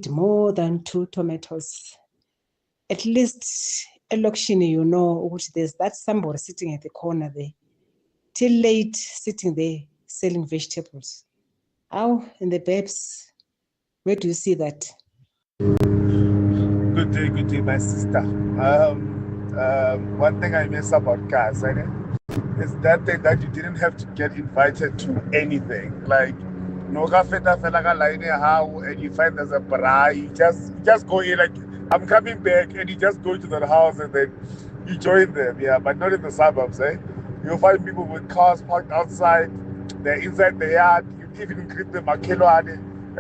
more than 2 tomatoes. At least elokishini, you know, which there's that somebody sitting at the corner there, till late, sitting there selling vegetables. How in the babes, where do you see that? Good day, my sister. One thing I miss about cars, right, is that thing that you didn't have to get invited to anything. Like, no feta felaga line how, and you find there's a bra, you just go in, like, I'm coming back, and you just go to the house and then you join them, yeah, but not in the suburbs, eh? You'll find people with cars parked outside, they're inside the yard, you even greet them, and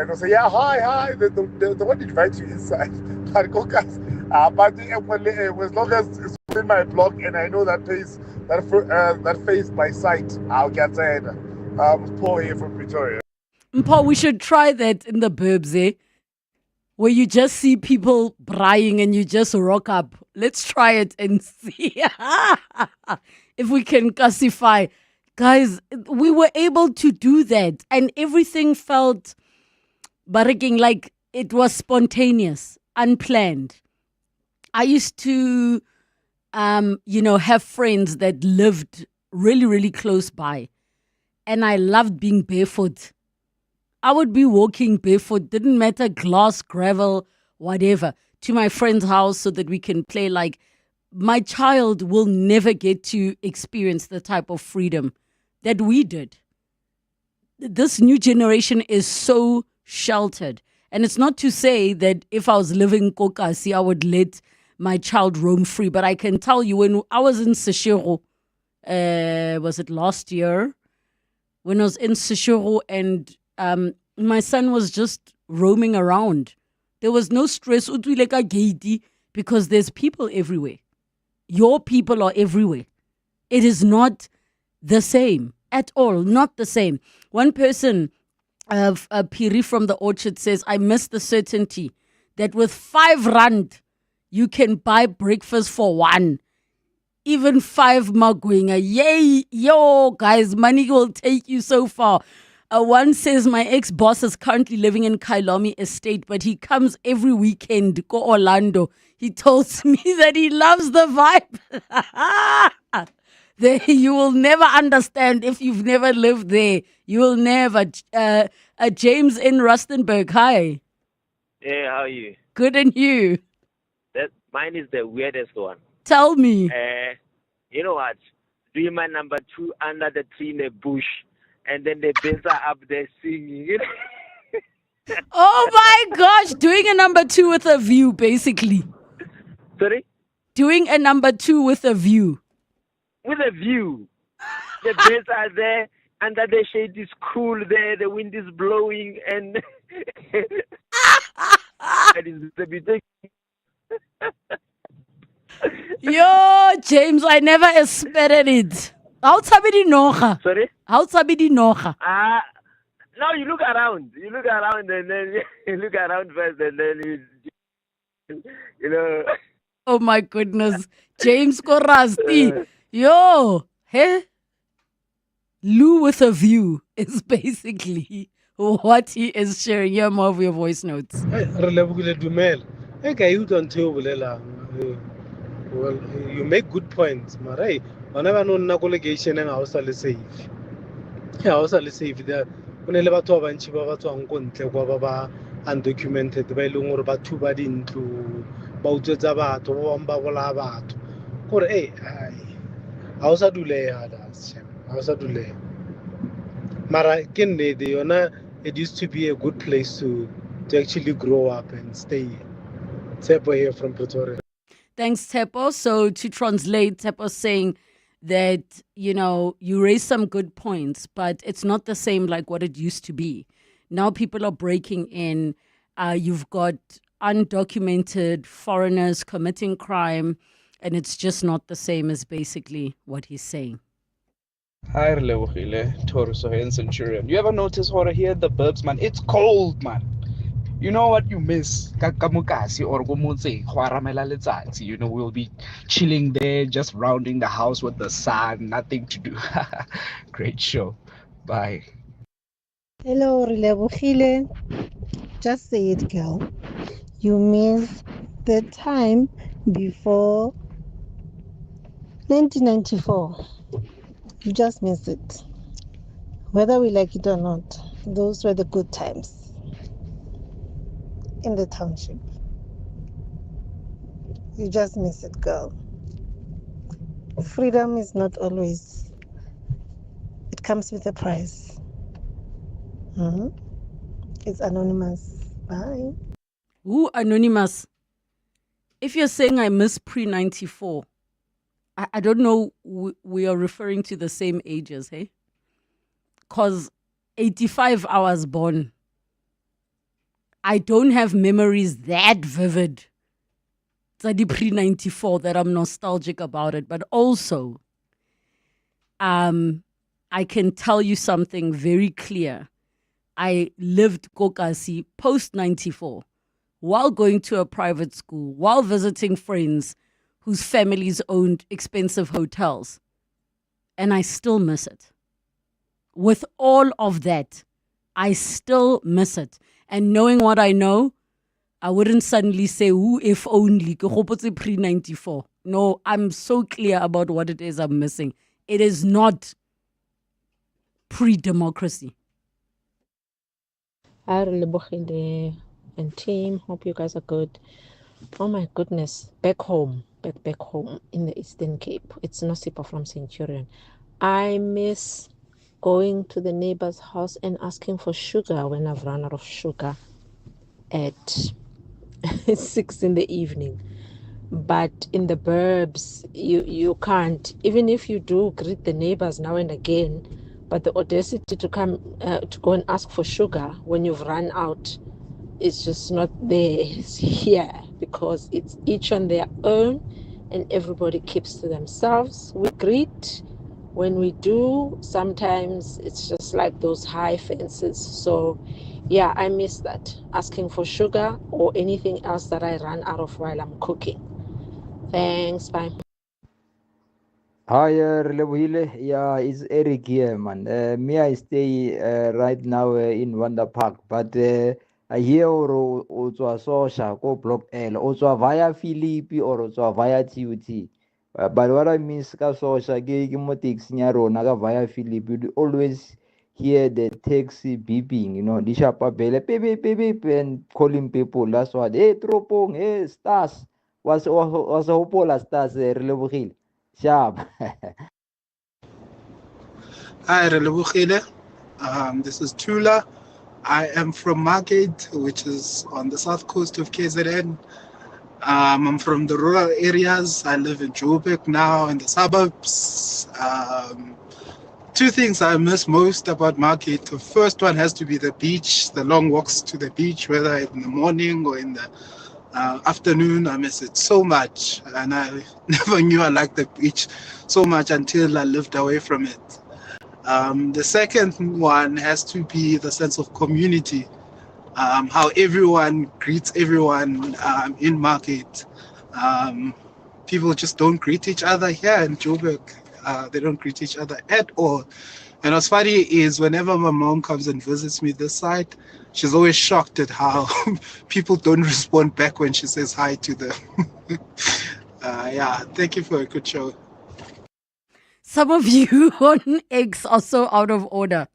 they'll say, yeah, hi, they won't invite you inside. But go guys, but as long as it's within my block and I know that face by sight, I'll get it. Paul here from Pretoria. Paul, we should try that in the burbs, eh? Where you just see people braaiing and you just rock up. Let's try it and see if we can classify. Guys, we were able to do that and everything felt barraking, like it was spontaneous, unplanned. I used to, have friends that lived really, really close by. And I loved being barefoot. I would be walking barefoot, didn't matter, glass, gravel, whatever, to my friend's house so that we can play. Like, my child will never get to experience the type of freedom that we did. This new generation is so sheltered. And it's not to say that if I was living in Kokasi, I would let my child roam free. But I can tell you, when I was in Seshego, was it last year? When I was in Seshego and my son was just roaming around. There was no stress because there's people everywhere. Your people are everywhere. It is not the same at all, not the same. One person, Piri from the Orchard, says, I miss the certainty that with 5 rand, you can buy breakfast for 1. Even 5 magwinga. Yay, yo, guys, money will take you so far. One says, my ex-boss is currently living in Kailomi Estate, but he comes every weekend, go Orlando. He tells me that he loves the vibe. You will never understand if you've never lived there. You will never. James in Rustenburg, hi. Hey, how are you? Good, and you? Mine is the weirdest one. Tell me. You know what? Doing my number 2 under the tree in a bush, and then the birds are up there singing. Oh my gosh, doing a number 2 with a view, basically. Sorry? Doing a number 2 with a view. With a view. The birds are there, under the shade is cool there, the wind is blowing, and that is the bit. Yo, James, I never expected it. How sabidi nocha? Sorry? How sabidi nocha? No, you look around. And then you look around first, and then you know. Oh my goodness. James Korasti. Yo, hey? Lou with a view is basically what he is sharing. Here, more of your voice notes. Relebogile Mabotja. Well, you make good points, Marai. Whenever no navigation and house are safe. House are safe there. When I live to a bunch of undocumented by Lungur Batu into Bautazabat or Wambawalabat. Or house are dule house are dule. Mara Kende, the honor, it used to be a good place to actually grow up and stay. Tepo here from Pretoria. Thanks, Tepo. So to translate, Tepo saying that, you raise some good points, but it's not the same like what it used to be. Now people are breaking in. You've got undocumented foreigners committing crime, and it's just not the same as basically what he's saying. Hi, Relebogile, Taurus and Centurion. You ever notice what I hear the burbs, man? It's cold, man. You know what you miss? We'll be chilling there, just rounding the house with the sun, nothing to do. Great show. Bye. Hello, Relebogile. Just say it, girl. You miss the time before 1994. You just miss it. Whether we like it or not, those were the good times in the township. You just miss it, girl. Freedom is not always, it comes with a price. It's anonymous. Bye. Who anonymous? If you're saying I miss pre-94, I don't know we are referring to the same ages, hey? Because 85 I was born. I don't have memories that vivid. It's the pre-94 that I'm nostalgic about it. But also, I can tell you something very clear. I lived Kokasi post-94 while going to a private school, while visiting friends whose families owned expensive hotels. And I still miss it. With all of that, I still miss it. And knowing what I know, I wouldn't suddenly say, "Who if only pre-94." No, I'm so clear about what it is I'm missing. It is not pre-democracy. Hi, Relebogile and team. Hope you guys are good. Oh my goodness, back home in the Eastern Cape. It's Nosipa from Centurion. I miss going to the neighbor's house and asking for sugar when I've run out of sugar at 6 in the evening. But in the burbs, you can't. Even if you do greet the neighbors now and again, but the audacity to come to go and ask for sugar when you've run out, it's just not there here, because it's each on their own and everybody keeps to themselves. We greet when we do. Sometimes it's just like those high fences. So yeah, I miss that, asking for sugar or anything else that I run out of while I'm cooking. Thanks, bye. Hi, Relebogile. Yeah, it's Eric here, man. Me, I stay right now in Wonder Park, but I hear o tswa Sosha ko Block L, o tswa via Philippi or o tswa via TUT. But what I miss ka Sosha ke mo taxi ya rona ka via Philippi, you always hear the taxi beeping, you know, di shapa bele, beep, beep, beep, beep, and calling people. That's what. Hey, Tropong, hey, Stars. Was a hopola Stars, Relebogile. Sharp. Hi, Relebogile. This is Tula. I am from Margate, which is on the south coast of KZN. I'm from the rural areas. I live in Joburg now, in the suburbs. Two things I miss most about Margate. The first one has to be the beach, the long walks to the beach, whether in the morning or in the afternoon. I miss it so much, and I never knew I liked the beach so much until I lived away from it. The second one has to be the sense of community, how everyone greets everyone in Margate. People just don't greet each other here in Joburg. They don't greet each other at all. And what's funny is whenever my mom comes and visits me this side, she's always shocked at how people don't respond back when she says hi to them. Yeah, thank you for a good show. Some of you on X are so out of order.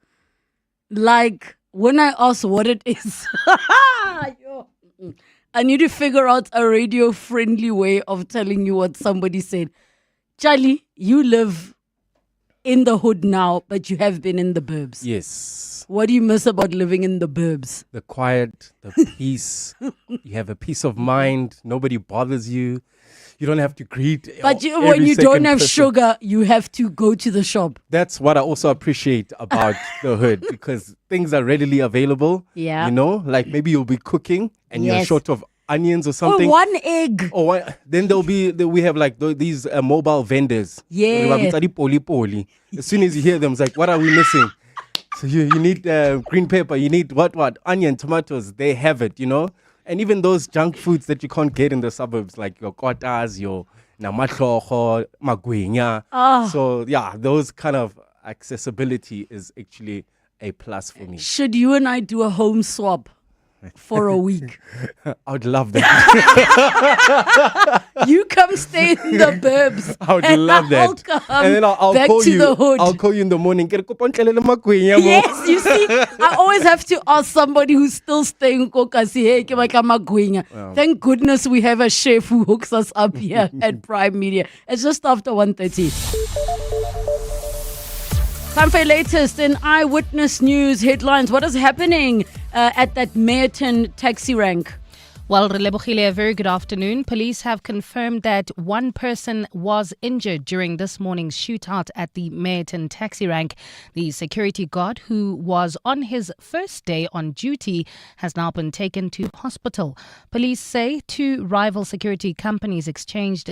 Like, when I ask what it is, I need to figure out a radio-friendly way of telling you what somebody said. Charlie, you live in the hood now, but you have been in the burbs. Yes. What do you miss about living in the burbs? The quiet, the peace. You have a peace of mind. Nobody bothers you. You don't have to greet. But when you don't have sugar, you have to go to the shop. That's what I also appreciate about the hood, because things are readily available. Yeah. You know, like maybe you'll be cooking and you're short of onions or Or something. one egg. Then we have like these mobile vendors. Yeah. As soon as you hear them, it's like, what are we missing? So you need green pepper, you need what? Onion, tomatoes, they have it, you know? And even those junk foods that you can't get in the suburbs, like your kotas, your namatloho, magwenya. So yeah, those kind of accessibility is actually a plus for me. Should you and I do a home swap? for a week. I would love that. You come stay in the burbs. I would and love I'll that. come And then I'll back call to you. the hood. I'll call you in the morning. Yes, you see, I always have to ask somebody who's still staying in Kokasi, hey, ke batla magwinya. Thank goodness we have a chef who hooks us up here at Prime Media. It's just after 1:30. Time for your latest in Eyewitness News headlines. What is happening at that Meyerton taxi rank? Well, Relebogile, a very good afternoon. Police have confirmed that one person was injured during this morning's shootout at the Meyerton taxi rank. The security guard, who was on his first day on duty, has now been taken to hospital. Police say two rival security companies exchanged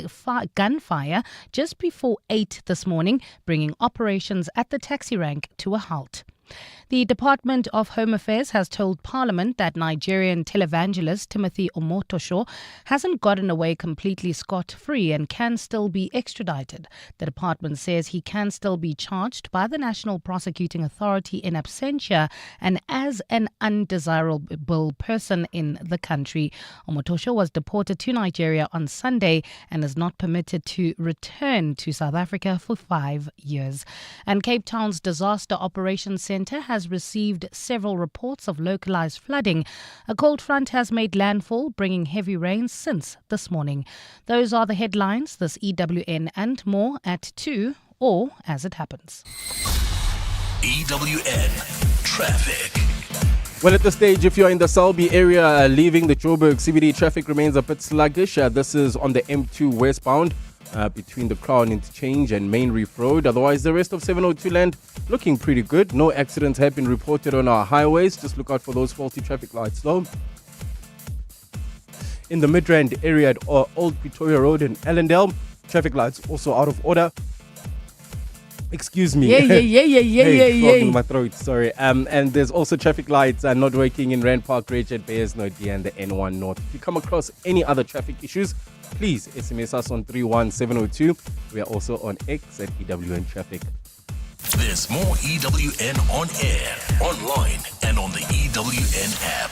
gunfire just before 8 this morning, bringing operations at the taxi rank to a halt. The Department of Home Affairs has told Parliament that Nigerian televangelist Timothy Omotosho hasn't gotten away completely scot-free and can still be extradited. The department says he can still be charged by the National Prosecuting Authority in absentia and as an undesirable person in the country. Omotosho was deported to Nigeria on Sunday and is not permitted to return to South Africa for 5 years. And Cape Town's Disaster Operations Centre has received several reports of localized flooding. A cold front has made landfall, bringing heavy rain since this morning. Those are the headlines. This EWN and more at 2 or as it happens. EWN Traffic. Well, at this stage, if you're in the Selby area leaving the Joburg CBD, traffic remains a bit sluggish. This is on the M2 westbound. Between the Crown Interchange and Main Reef Road. Otherwise, the rest of 702 land looking pretty good. No accidents have been reported on our highways. Just look out for those faulty traffic lights though. In the Midrand area at Old Pretoria Road in Allendale, traffic lights also out of order. Excuse me. Yeah. In my throat, sorry. And there's also traffic lights not working in Rand Park Ridge at Bearsnodia and the N1 North. If you come across any other traffic issues, please SMS us on 31702. We are also on X at EWN Traffic. There's more EWN on air, online, and on the EWN app.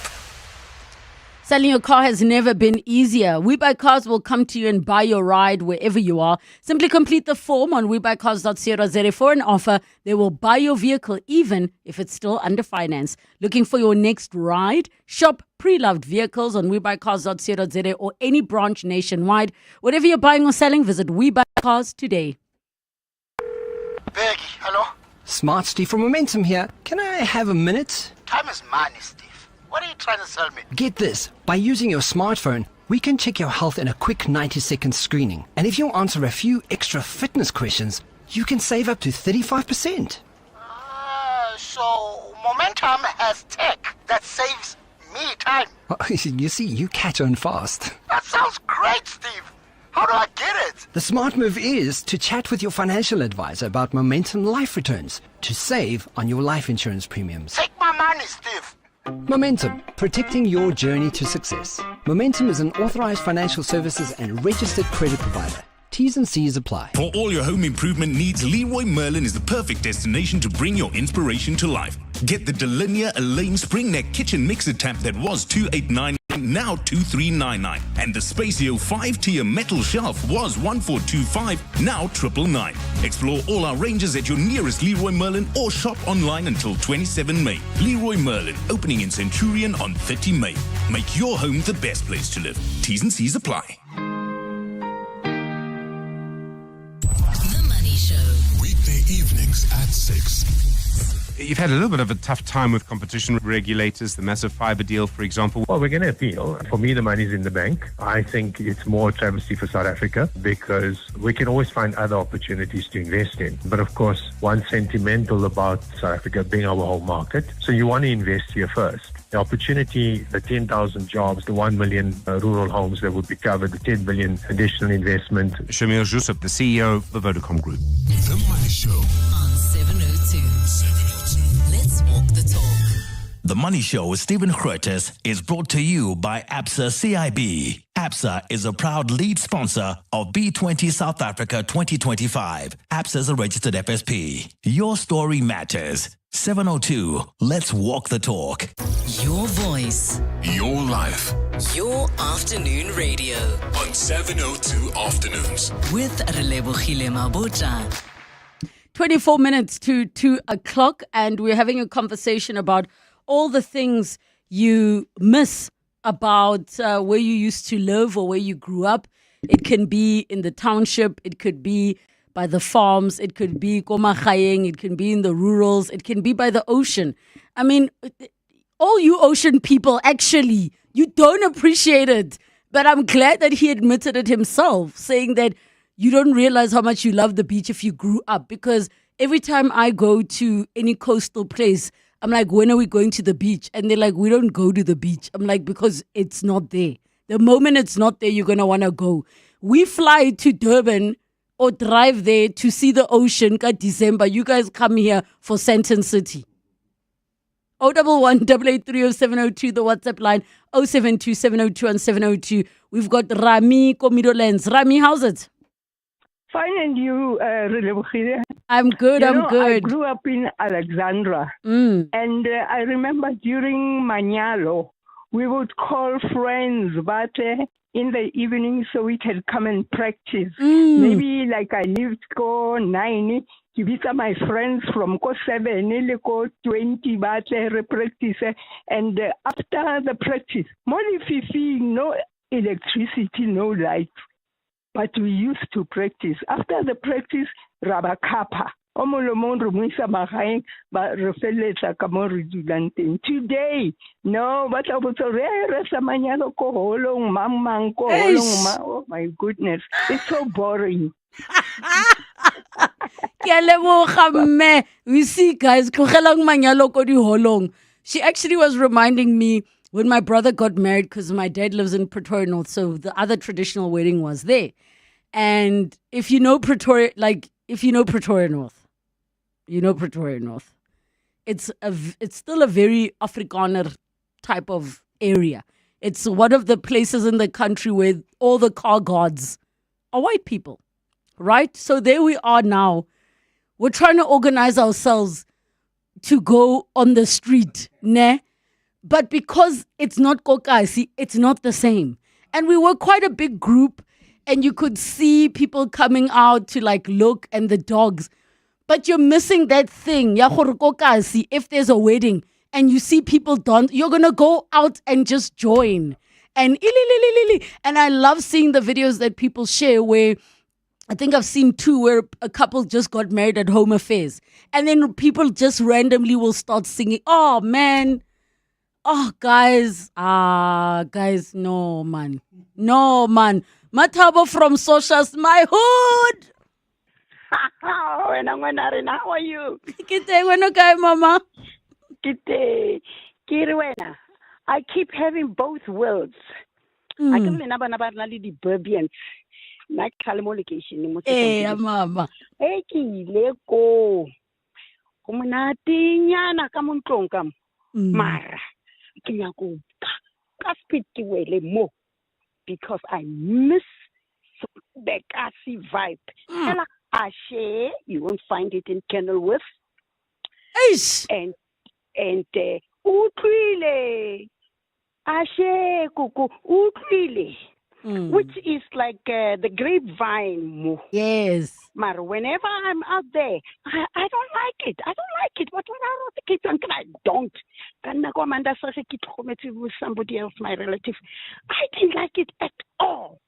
Selling your car has never been easier. WeBuyCars will come to you and buy your ride wherever you are. Simply complete the form on webuycars.co.za for an offer. They will buy your vehicle even if it's still under finance. Looking for your next ride? Shop pre-loved vehicles on webuycars.co.za or any branch nationwide. Whatever you're buying or selling, visit WeBuyCars today. Becky, hello? Smart Steve from Momentum here. Can I have a minute? Time is money, Steve. What are you trying to sell me? Get this. By using your smartphone, we can check your health in a quick 90-second screening. And if you answer a few extra fitness questions, you can save up to 35%. So Momentum has tech that saves me time. You see, you catch on fast. That sounds great, Steve. How do I get it? The smart move is to chat with your financial advisor about Momentum life returns to save on your life insurance premiums. Take my money, Steve. Momentum, protecting your journey to success. Momentum is an authorized financial services and registered credit provider. T's and C's apply. For all your home improvement needs, Leroy Merlin is the perfect destination to bring your inspiration to life. Get the Delinia Elaine Spring Neck Kitchen Mixer Tap that was $2,899, now $2,399. And the Spacio 5-tier metal shelf was $1,425, now $999. Explore all our ranges at your nearest Leroy Merlin or shop online until 27 May. Leroy Merlin, opening in Centurion on 30 May. Make your home the best place to live. T's and C's apply. Weekday evenings at 6. You've had a little bit of a tough time with competition regulators, the massive fiber deal, for example. Well, we're going to appeal. For me, the money's in the bank. I think it's more a travesty for South Africa because we can always find other opportunities to invest in. But of course, one's sentimental about South Africa being our home market. So you want to invest here first. The opportunity, the 10,000 jobs, the 1 million rural homes that would be covered, the 10 billion additional investment. Shamil Jusuf, the CEO of the Vodacom Group. The Money Show on 702. Let's walk the talk. The Money Show with Stephen Curtis is brought to you by ABSA CIB. ABSA is a proud lead sponsor of B20 South Africa 2025. ABSA is a registered FSP. Your story matters. 702. Let's walk the talk. Your voice. Your life. Your afternoon radio. On 702 Afternoons. With Relebogile Mabotja. 24 minutes to 2 o'clock, and we're having a conversation about all the things you miss about where you used to live or where you grew up. It can be in the township, it could be by the farms, it could be komagayeng, it can be in the rurals, it can be by the ocean. I mean, all you ocean people, actually, you don't appreciate it. But I'm glad that he admitted it himself, saying that you don't realize how much you love the beach if you grew up. Because every time I go to any coastal place, I'm like, when are we going to the beach? And they're like, we don't go to the beach. I'm like, because it's not there. The moment it's not there, you're going to want to go. We fly to Durban or drive there to see the ocean in December. You guys come here for Sandton City. 011-883-0702, the WhatsApp line, 072-702-702. We've got Rami Komidolands. Rami, how's it? Fine, and you, Relebogile? I'm good, I'm good. I grew up in Alexandra, and I remember during Manyalo, we would call friends, but in the evening so we can come and practice. Maybe like I lived go 9, you visit my friends from go 7, go 20, but practice. And after the practice, more fifi, no electricity, no light. But we used to practice. After the practice, Rabakapa. Today, no, but I was oh my goodness, it's so boring. We see, guys, she actually was reminding me when my brother got married, because my dad lives in Pretoria North, so the other traditional wedding was there. And if you know Pretoria, Pretoria North, you know Pretoria North. It's still a very Afrikaner type of area. It's one of the places in the country where all the car gods are white people, right? So there we are now. We're trying to organize ourselves to go on the street, ne? But because it's not kokasi, it's not the same. And we were quite a big group, and you could see people coming out to like look, and the dogs. But you're missing that thing. If there's a wedding and you see people dance, you're going to go out and just join. And I love seeing the videos that people share where I think I've seen 2 where a couple just got married at Home Affairs. And then people just randomly will start singing. Oh, man. Oh, guys. Guys, no, man. No, man. Matabo from Socials, my hood. How are you? Mama. I keep having both worlds. I can remember the Burbians. Hey, mama. Hey, Leko. Kumanatinyana kamuntronkam. Mara. Kinyaku. Kaspitiwele mo. Because I miss the Kasi vibe. Ashe, you won't find it in Kenilworth. And Utrile. Ashe kuku Utrile. Which is like the grapevine. Yes. But whenever I'm out there, I don't like it. I don't like it. But when I don't. With somebody else, my relative, I didn't like it at all.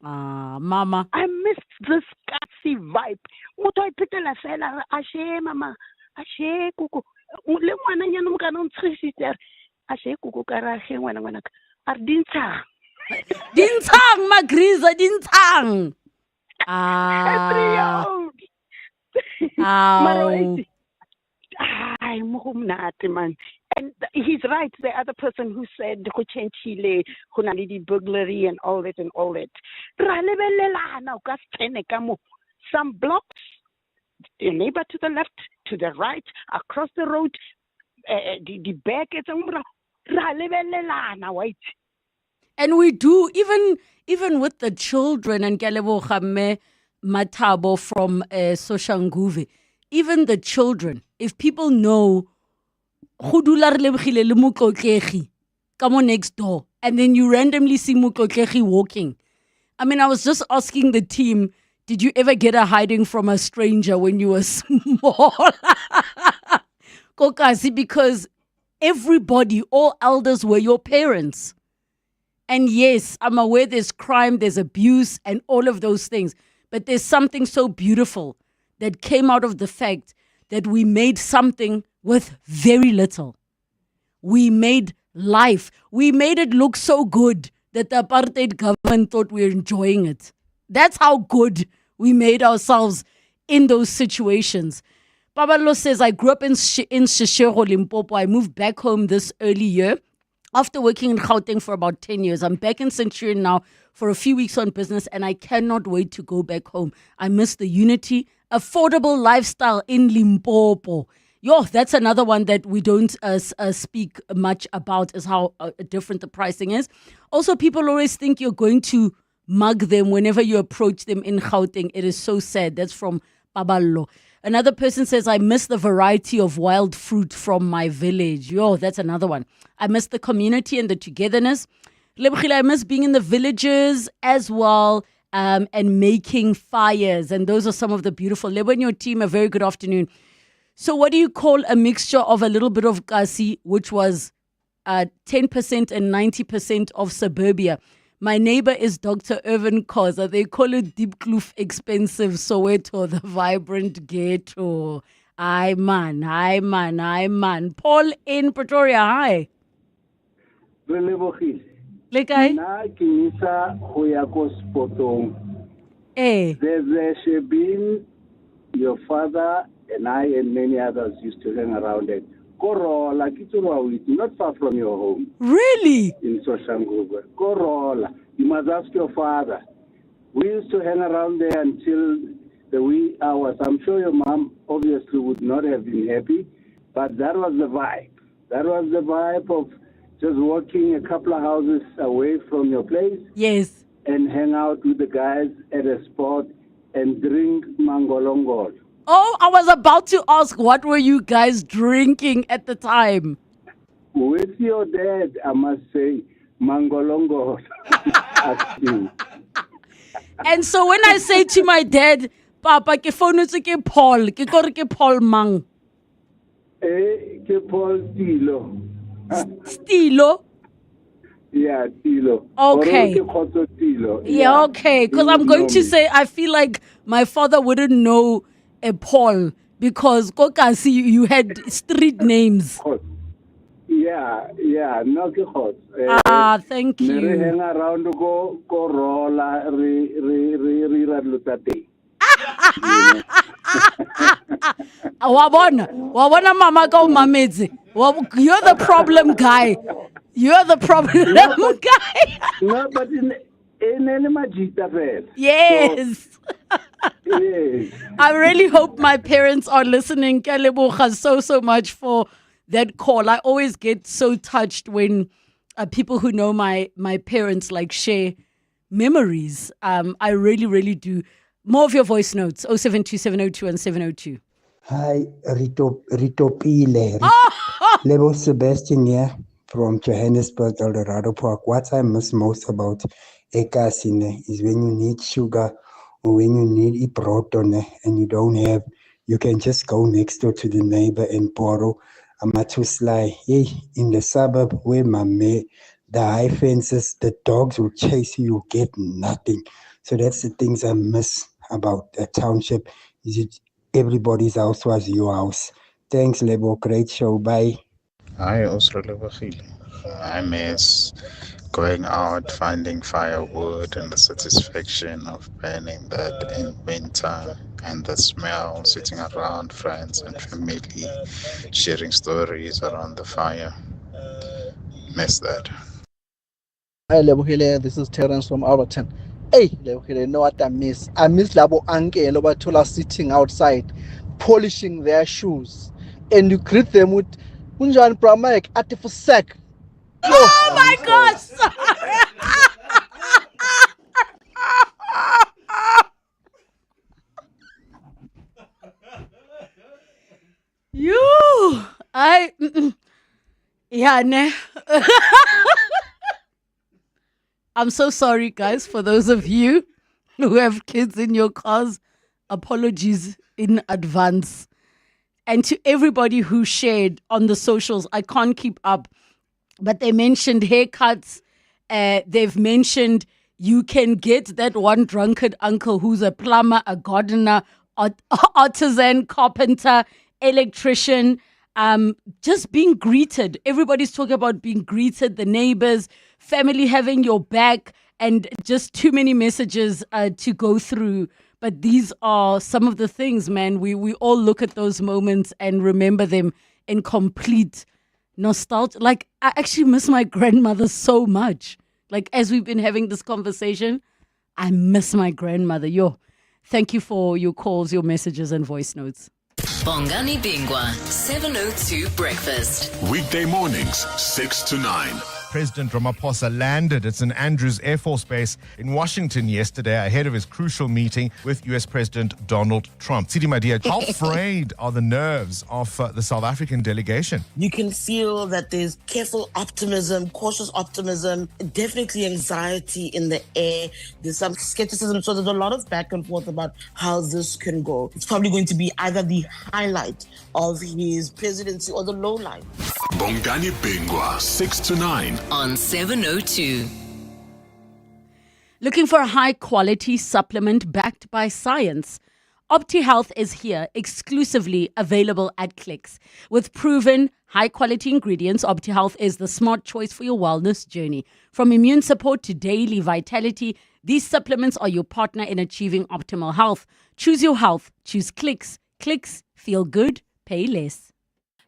Mama. I missed this Kasi vibe. What I put in a cellar, Ashe, Mama, Ashe, Kuku, Lemwana Yanumkanon Trisiter, Ashe, Kuku Karahe, when I'm Ardinta. Dintang, Magriza, Dintang. I'm home man. And he's right. The other person who said Chile, Hunalidi burglary and all that. Some blocks, the neighbor to the left, to the right, across the road, the back is wait. And we do, even with the children, and Relebogile Mabotja from Soshanguve, even the children, if people know go dula Relebogile le Motlotlegi come on next door, and then you randomly see Motlotlegi walking. I mean, I was just asking the team, did you ever get a hiding from a stranger when you were small? Kokasi, because everybody, all elders were your parents. And yes, I'm aware there's crime, there's abuse, and all of those things. But there's something so beautiful that came out of the fact that we made something with very little. We made life. We made it look so good that the apartheid government thought we were enjoying it. That's how good we made ourselves in those situations. Babalo says, I grew up in Shishego, Limpopo. I moved back home this early year. After working in Gauteng for about 10 years, I'm back in Centurion now for a few weeks on business, and I cannot wait to go back home. I miss the unity, affordable lifestyle in Limpopo. That's another one that we don't speak much about, is how different the pricing is. Also, people always think you're going to mug them whenever you approach them in Gauteng. It is so sad. That's from Paballo. Another person says, I miss the variety of wild fruit from my village. That's another one. I miss the community and the togetherness. Relebogile, I miss being in the villages as well, and making fires. And those are some of the beautiful. Lebo and your team, a very good afternoon. So what do you call a mixture of a little bit of kasi, which was 10% and 90% of suburbia? My neighbor is Dr. Irvin Koza. They call it Deep Kloof Expensive Soweto, the vibrant ghetto. Hi, man. Paul in Pretoria, hi. Relebogile. Le kae? Nna ke isa go ya ko Spotong. There's Shebin, your father, and I and many others used to hang around it. Korola, not far from your home. Really? In Soshanguve. Korola. You must ask your father. We used to hang around there until the wee hours. I'm sure your mom obviously would not have been happy, but that was the vibe. That was the vibe of just walking a couple of houses away from your place. Yes. And hang out with the guys at a spot and drink mangolongo. Oh, I was about to ask, what were you guys drinking at the time? With your dad, I must say, mangolongo. And so when I say to my dad, Papa, ke phone ke Paul, ke kore ke Paul mang? Ke Paul Tilo. Stilo? Yeah, Tilo. Okay. Yeah, okay. Because I'm going to say, I feel like my father wouldn't know a Paul because Kokasi, you had street names. Yeah, no ke hot. Thank you. Re hang around go rola re radlutate. Wabona mama ka umametse. You're the problem guy. You're the problem guy. No, but in any majita fela. Yes. Yes. I really hope my parents are listening. Ke a leboga so much for that call. I always get so touched when people who know my parents share memories. I really do. More of your voice notes. 072702 and 702. Hi, Rito Pile. Lebo Sebastian here from Johannesburg, Eldorado Park. What I miss most about Ekasine is when you need sugar or when you need a proton and you don't have, you can just go next door to the neighbor and borrow a matuslai. Hey, in the suburb where the high fences, the dogs will chase you, you get nothing. So that's the things I miss about the township. Is it everybody's house was your house. Thanks, Lebo. Great show. Bye. Hi, also Relebogile. I miss going out, finding firewood, and the satisfaction of burning that in winter, and the smell, sitting around friends and family, sharing stories around the fire. Miss that. Hi, Lebohile. This is Terence from Alberton. Hey, Lebohile, you know what I miss? I miss Labo Anke and Lobatola sitting outside, polishing their shoes. And you greet them with Unjan Pramak at the sec. Oh my gosh! Yeah, ne. I'm so sorry, guys, for those of you who have kids in your cars. Apologies in advance. And to everybody who shared on the socials, I can't keep up, but they mentioned haircuts. They've mentioned you can get that one drunkard uncle who's a plumber, a gardener, artisan, carpenter, electrician, just being greeted. Everybody's talking about being greeted, the neighbors, family having your back, and just too many messages to go through. But these are some of the things, man. We all look at those moments and remember them in complete nostalgia. Like, I actually miss my grandmother so much. Like, as we've been having this conversation, I miss my grandmother. Thank you for your calls, your messages, and voice notes. Bongani Bingwa, 702 Breakfast. Weekday mornings, 6 to 9. President Ramaphosa landed at St. Andrews Air Force Base in Washington yesterday ahead of his crucial meeting with U.S. President Donald Trump. Sidi Madia, how frayed are the nerves of the South African delegation? You can feel that there's careful optimism, cautious optimism, definitely anxiety in the air. There's some skepticism. So there's a lot of back and forth about how this can go. It's probably going to be either the highlight of his presidency or the low light. Bongani Bingwa, 6 to 9. On 702. Looking for a high-quality supplement backed by science? OptiHealth is here, exclusively available at Clicks. With proven high-quality ingredients, OptiHealth is the smart choice for your wellness journey. From immune support to daily vitality, these supplements are your partner in achieving optimal health. Choose your health. Choose Clicks. Clicks. Feel good. Pay less.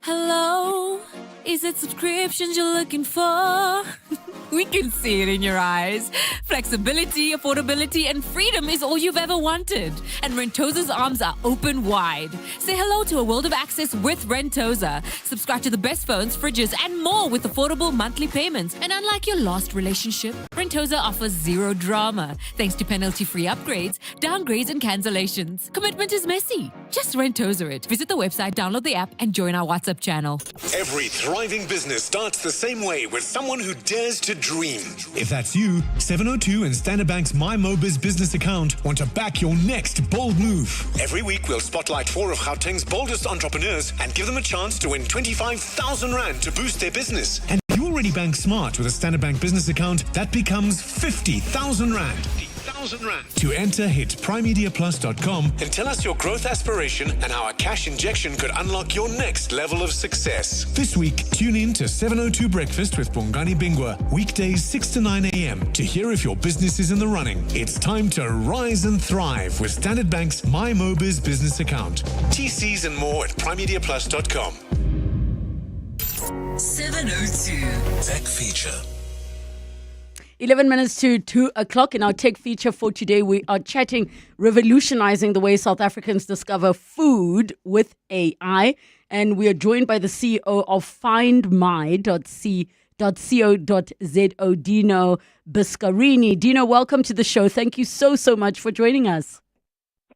Hello, is it subscriptions you're looking for? We can see it in your eyes. Flexibility, affordability, and freedom is all you've ever wanted. And Rentosa's arms are open wide. Say hello to a world of access with Rentosa. Subscribe to the best phones, fridges, and more with affordable monthly payments. And unlike your last relationship, Rentosa offers zero drama, thanks to penalty-free upgrades, downgrades, and cancellations. Commitment is messy. Just Rentosa it. Visit the website, download the app, and join our WhatsApp channel. Every thriving business starts the same way with someone who dares to dream. If that's you, 702 and Standard Bank's MyMobiz business account want to back your next bold move. Every week we'll spotlight 4 of Gauteng's boldest entrepreneurs and give them a chance to win 25,000 Rand to boost their business. And if you already bank smart with a Standard Bank business account, that becomes 50,000 Rand. To enter, hit primemediaplus.com and tell us your growth aspiration and how a cash injection could unlock your next level of success. This week, tune in to 702 Breakfast with Bongani Bingwa, weekdays 6 to 9 a.m. to hear if your business is in the running. It's time to rise and thrive with Standard Bank's MyMobiz business account. TCs and more at primemediaplus.com. 702. Tech Feature. 11 minutes to 2 o'clock. In our tech feature for today, we are chatting revolutionizing the way South Africans discover food with AI. And we are joined by the CEO of findmy.co.za, Dino Biscarini. Dino, welcome to the show. Thank you so much for joining us.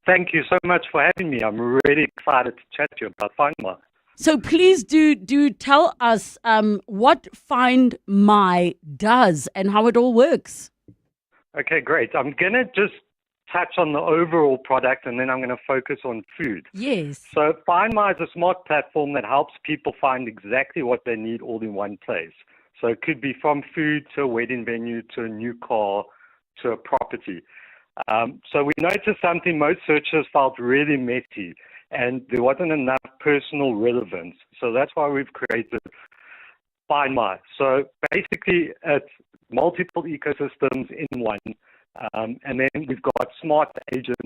Thank you so much for having me. I'm really excited to chat to you about FindMy. So please do tell us what Find My does and how it all works. Okay, great. I'm going to just touch on the overall product and then I'm going to focus on food. Yes. So Find My is a smart platform that helps people find exactly what they need all in one place. So it could be from food to a wedding venue to a new car to a property. So we noticed something most searchers felt really messy. And there wasn't enough personal relevance. So that's why we've created Find My. So basically, it's multiple ecosystems in one. And then we've got smart agents.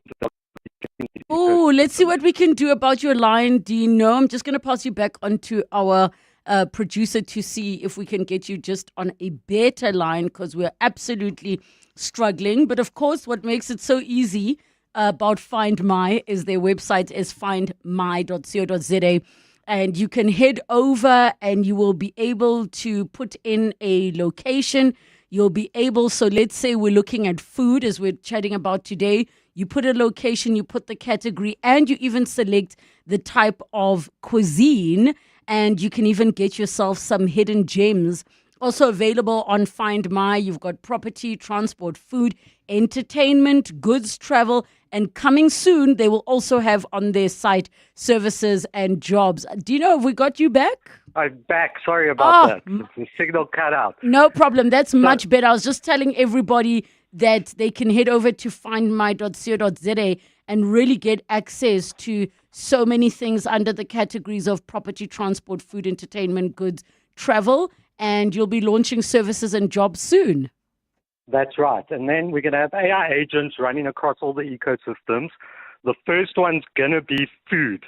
Oh, let's see what we can do about your line, Dino. I'm just going to pass you back onto our producer to see if we can get you just on a better line because we're absolutely struggling. But of course, what makes it so easy about Find My is their website is findmy.co.za, and you can head over and you will be able to put in a location. You'll be able, so let's say we're looking at food as we're chatting about today. You put a location, you put the category, and you even select the type of cuisine, and you can even get yourself some hidden gems. Also available on Find My. You've got property, transport, food, entertainment, goods, travel, and coming soon, they will also have on their site services and jobs. Do you know if we got you back? I'm back. Sorry about that. The signal cut out. No problem. That's much better. I was just telling everybody that they can head over to findmy.co.za and really get access to so many things under the categories of property, transport, food, entertainment, goods, travel, and you'll be launching services and jobs soon. That's right. And then we're going to have AI agents running across all the ecosystems. The first one's going to be food.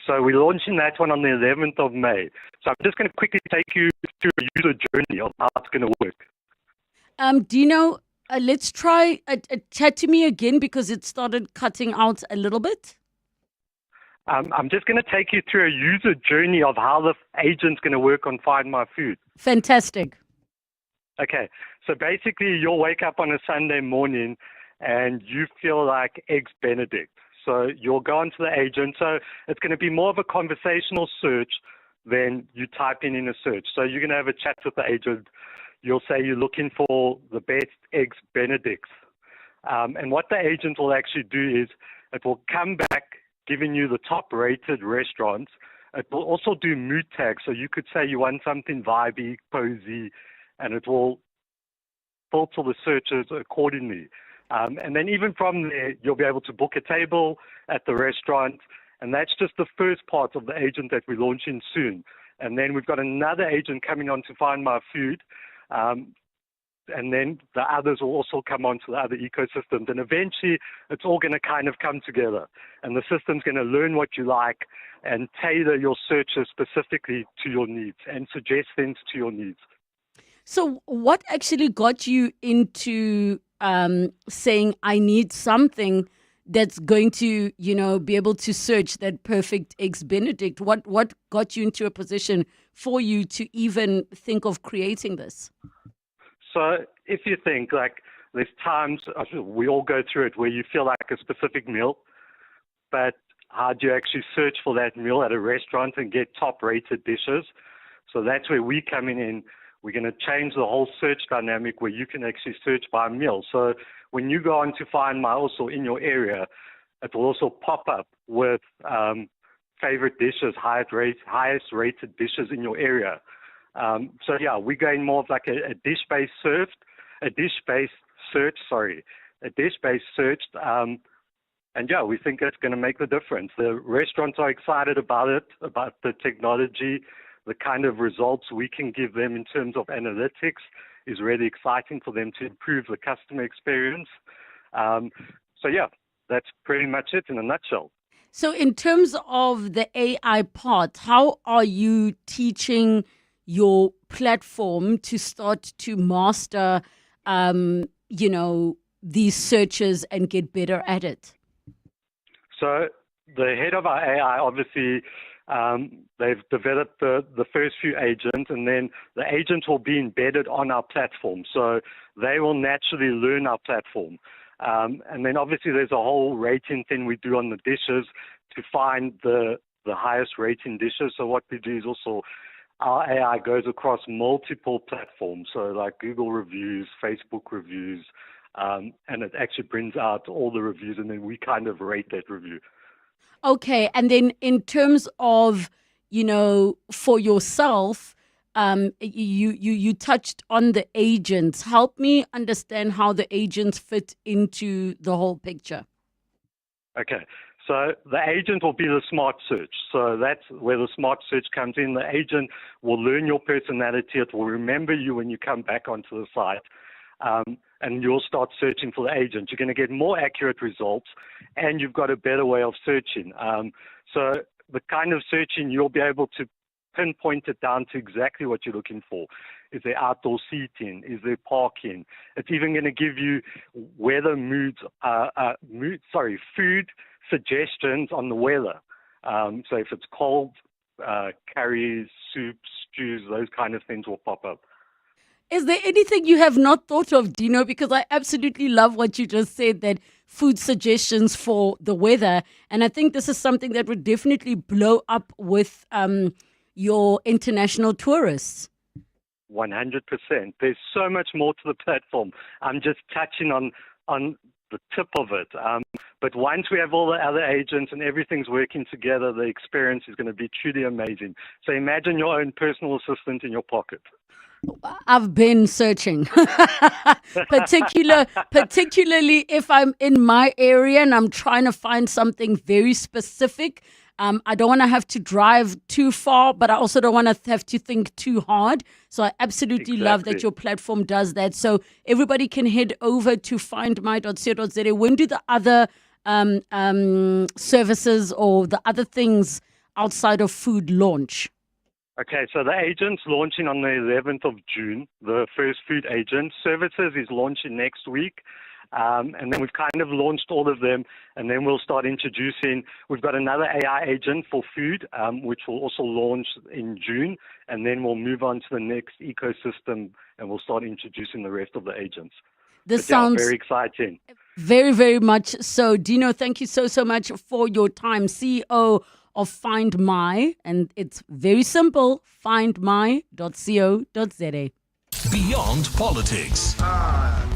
So we're launching that one on the 11th of May. So I'm just going to quickly take you through a user journey of how it's going to work. Dino, let's try chat to me again because it started cutting out a little bit. I'm just going to take you through a user journey of how the agent's going to work on Find My Food. Fantastic. Okay, so basically you'll wake up on a Sunday morning and you feel like Eggs Benedict. So you'll go onto the agent. So it's going to be more of a conversational search than you typing in a search. So you're going to have a chat with the agent. You'll say you're looking for the best Eggs Benedicts. And what the agent will actually do is it will come back giving you the top rated restaurants. It will also do mood tags. So you could say you want something vibey, cozy, and it will filter the searches accordingly. And then even from there, you'll be able to book a table at the restaurant. And that's just the first part of the agent that we're launching soon. And then we've got another agent coming on to Find My Food. And then the others will also come onto the other ecosystems. And eventually, it's all going to kind of come together. And the system's going to learn what you like and tailor your searches specifically to your needs and suggest things to your needs. So what actually got you into saying, I need something that's going to, be able to search that perfect Eggs Benedict? What got you into a position for you to even think of creating this? So if you think, like, there's times, we all go through it, where you feel like a specific meal, but how do you actually search for that meal at a restaurant and get top-rated dishes? So that's where we come in. We're going to change the whole search dynamic where you can actually search by meal. So when you go on to Find My also in your area, it will also pop up with favorite dishes, highest rated dishes in your area. So yeah, we're going more of like a dish-based search. And yeah, we think it's going to make the difference. The restaurants are excited about it, about the technology. The kind of results we can give them in terms of analytics is really exciting for them to improve the customer experience. So yeah, that's pretty much it in a nutshell. So in terms of the AI part, how are you teaching your platform to start to master, these searches and get better at it? So the head of our AI, obviously, they've developed the first few agents, and then the agents will be embedded on our platform. So they will naturally learn our platform. And then obviously there's a whole rating thing we do on the dishes to find the highest rating dishes. So what we do is also our AI goes across multiple platforms, so like Google reviews, Facebook reviews, and it actually brings out all the reviews, and then we kind of rate that review. Okay, and then in terms of, for yourself, you touched on the agents. Help me understand how the agents fit into the whole picture. Okay, so the agent will be the smart search. So that's where the smart search comes in. The agent will learn your personality. It will remember you when you come back onto the site. And you'll start searching for the agent. You're going to get more accurate results, and you've got a better way of searching. So the kind of searching, you'll be able to pinpoint it down to exactly what you're looking for. Is there outdoor seating? Is there parking? It's even going to give you weather food suggestions on the weather. So if it's cold, curries, soups, stews, those kind of things will pop up. Is there anything you have not thought of, Dino? Because I absolutely love what you just said, that food suggestions for the weather. And I think this is something that would definitely blow up with, your international tourists? 100%. There's so much more to the platform. I'm just touching on the tip of it. But once we have all the other agents and everything's working together, the experience is going to be truly amazing. So imagine your own personal assistant in your pocket. I've been searching, particularly if I'm in my area and I'm trying to find something very specific. I don't want to have to drive too far, but I also don't want to have to think too hard. So I absolutely love that your platform does that. So everybody can head over to findmy.co.za. When do the other services or the other things outside of food launch? Okay, so the agent's launching on the 11th of June. The first food agent. Services is launching next week. And then we've kind of launched all of them, and then we'll start introducing. We've got another AI agent for food, which will also launch in June, and then we'll move on to the next ecosystem, and we'll start introducing the rest of the agents. This sounds very exciting. Very, very much so. Dino, thank you so much for your time. CEO of Find My, and it's very simple, findmy.co.za. Beyond politics.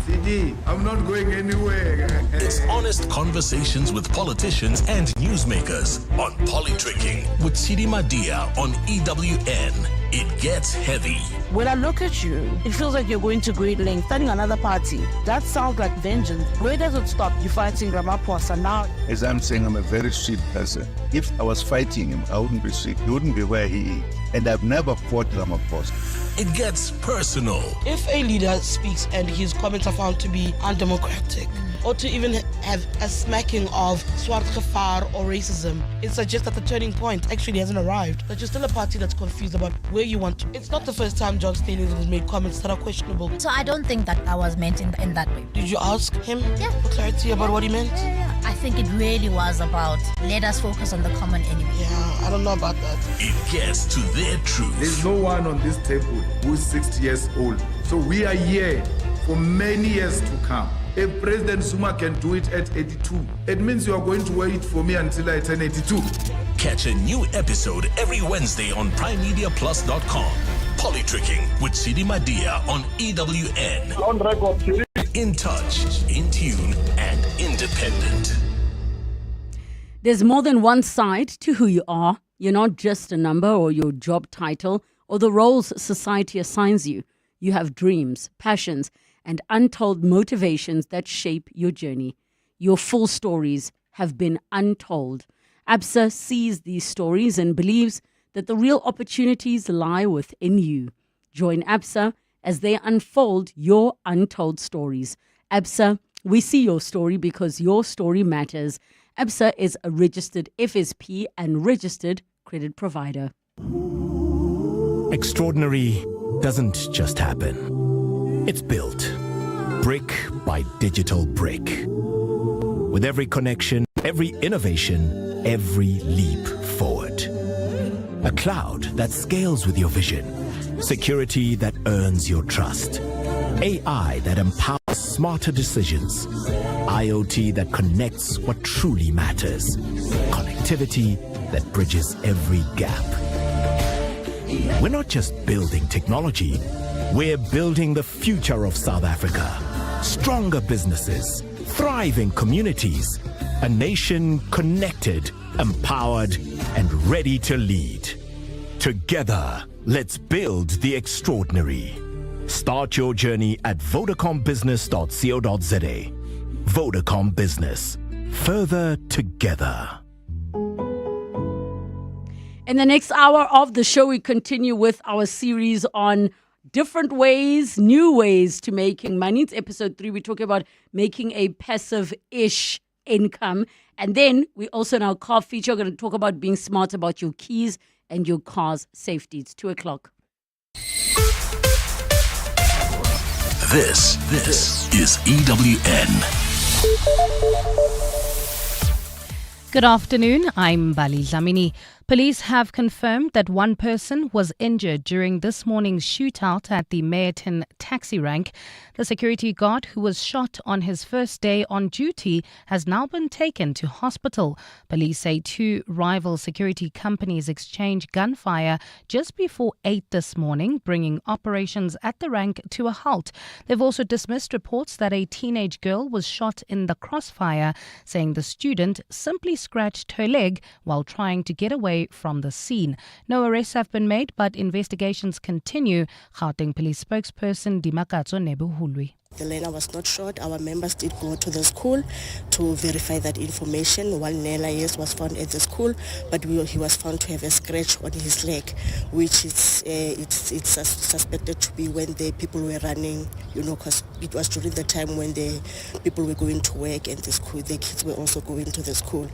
CD, I'm not going anywhere. It's honest conversations with politicians and newsmakers on Politricking with Sidi Madia on EWN. It gets heavy. When I look at you, it feels like you're going to great lengths, starting another party. That sounds like vengeance. Where does it stop? You're fighting Ramaphosa now. As I'm saying, I'm a very sweet person. If I was fighting him, I wouldn't be sweet. He wouldn't be where he is. And I've never fought Ramaphosa. It gets personal. If a leader speaks and his comments are found to be undemocratic, or to even have a smacking of swart gevaar or racism, it suggests that the turning point actually hasn't arrived. That you're still a party that's confused about where you want to. It's not the first time John Staley has made comments that are questionable. So I don't think that was meant in that way. Did you ask him for clarity about what he meant? Yeah. I think it really was about let us focus on the common enemy. Yeah, I don't know about that. It gets to their truth. There's no one on this table who's 60 years old. So we are here for many years to come. If President Zuma can do it at 82, it means you are going to wait for me until I turn 82. Catch a new episode every Wednesday on PrimeMediaPlus.com. Politricking with Sidi Madia on EWN. On record, in touch, in tune, and independent. There's more than one side to who you are. You're not just a number or your job title or the roles society assigns you. You have dreams, passions, and untold motivations that shape your journey. Your full stories have been untold. ABSA sees these stories and believes that the real opportunities lie within you. Join ABSA as they unfold your untold stories. ABSA, we see your story because your story matters. ABSA is a registered FSP and registered credit provider. Extraordinary doesn't just happen. It's built brick by digital brick. With every connection, every innovation, every leap forward. A cloud that scales with your vision. Security that earns your trust. AI that empowers smarter decisions. IoT that connects what truly matters. Connectivity that bridges every gap. We're not just building technology, we're building the future of South Africa. Stronger businesses, thriving communities, a nation connected, empowered, and ready to lead. Together, let's build the extraordinary. Start your journey at vodacombusiness.co.za. Vodacom Business. Further together. In the next hour of the show, we continue with our series on different ways, new ways to making money. It's episode 3. We're talking about making a passive-ish income. And then we also in our car feature are going to talk about being smart about your keys and your car's safety. It's 2:00. This is EWN. Good afternoon. I'm Bali Dlamini. Police have confirmed that one person was injured during this morning's shootout at the Mabotja taxi rank. The security guard who was shot on his first day on duty has now been taken to hospital. Police say two rival security companies exchanged gunfire just before 8 this morning, bringing operations at the rank to a halt. They've also dismissed reports that a teenage girl was shot in the crossfire, saying the student simply scratched her leg while trying to get away from the scene. No arrests have been made, but investigations continue. Gauteng Police spokesperson Dimakatso Nebuhulwi. The learner was not shot. Our members did go to the school to verify that information. One learner, yes, was found at the school, but he was found to have a scratch on his leg, which is it's suspected to be when the people were running, because it was during the time when the people were going to work and the kids were also going to the school.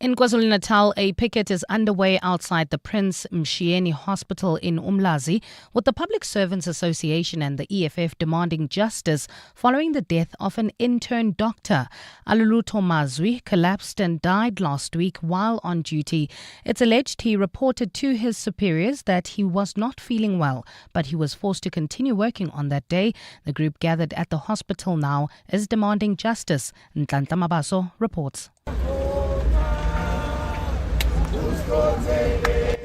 In KwaZulu-Natal, a picket is underway outside the Prince Mshieni Hospital in Umlazi, with the Public Servants Association and the EFF demanding justice following the death of an intern doctor. Aluluto Mazwi collapsed and died last week while on duty. It's alleged he reported to his superiors that he was not feeling well, but he was forced to continue working on that day. The group gathered at the hospital now is demanding justice. Ntlantla Mabaso reports.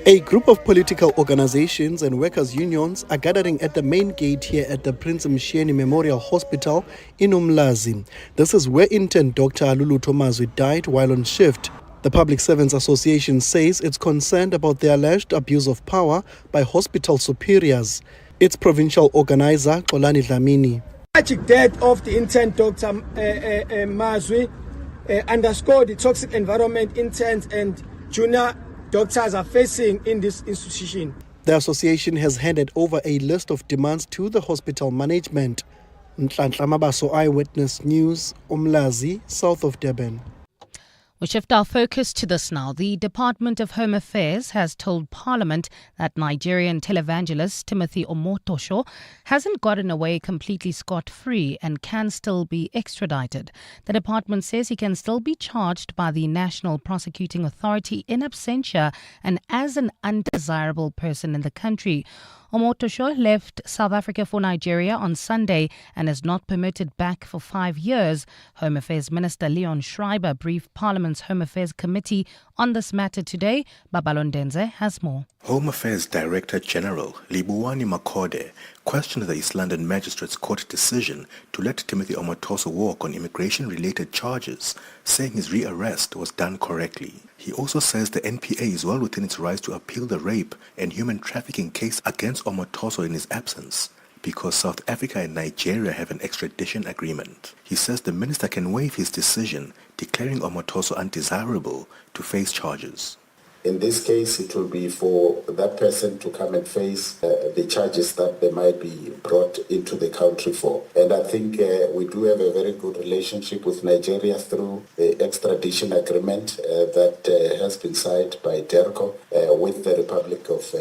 A group of political organizations and workers' unions are gathering at the main gate here at the Prince Mshieni Memorial Hospital in Umlazi. This is where intern Dr. Aluluto Mazwi died while on shift. The Public Servants Association says it's concerned about the alleged abuse of power by hospital superiors. Its provincial organizer, Xolani Dlamini. The tragic death of the intern Dr. Mazwi underscored the toxic environment interns and junior doctors are facing in this institution. The association has handed over a list of demands to the hospital management. Ntlantla Mabaso, Eyewitness News, Umlazi, south of Durban. We shift our focus to this now. The Department of Home Affairs has told Parliament that Nigerian televangelist Timothy Omotosho hasn't gotten away completely scot-free and can still be extradited. The department says he can still be charged by the National Prosecuting Authority in absentia and as an undesirable person in the country. Omotosho left South Africa for Nigeria on Sunday and is not permitted back for 5 years. Home Affairs Minister Leon Schreiber briefed Parliament's Home Affairs Committee on this matter today. Babalondenze has more. Home Affairs Director General Libuwani Makode questioned the East London Magistrates Court decision to let Timothy Omotosho walk on immigration-related charges, saying his rearrest was done correctly. He also says the NPA is well within its rights to appeal the rape and human trafficking case against Omotosho in his absence, because South Africa and Nigeria have an extradition agreement. He says the minister can waive his decision, declaring Omotosho undesirable to face charges. In this case, it will be for that person to come and face the charges that they might be brought into the country for. And I think we do have a very good relationship with Nigeria through the extradition agreement that has been signed by DERCO with the Republic of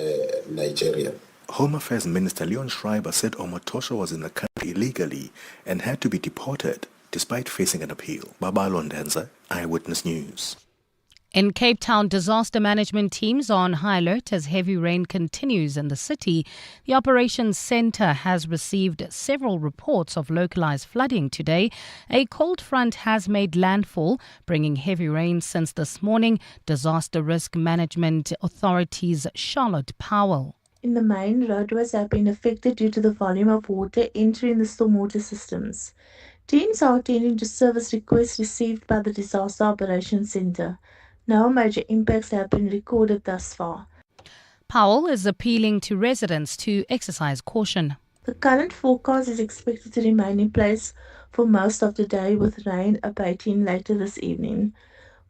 Nigeria. Home Affairs Minister Leon Schreiber said Omotosho was in the country illegally and had to be deported despite facing an appeal. Babalondenze, Eyewitness News. In Cape Town, disaster management teams are on high alert as heavy rain continues in the city. The Operations Centre has received several reports of localised flooding today. A cold front has made landfall, bringing heavy rain since this morning. Disaster Risk Management Authority's Charlotte Powell. In the main, roadways have been affected due to the volume of water entering the stormwater systems. Teams are attending to service requests received by the Disaster Operations Centre. No major impacts have been recorded thus far. Powell is appealing to residents to exercise caution. The current forecast is expected to remain in place for most of the day, with rain abating later this evening.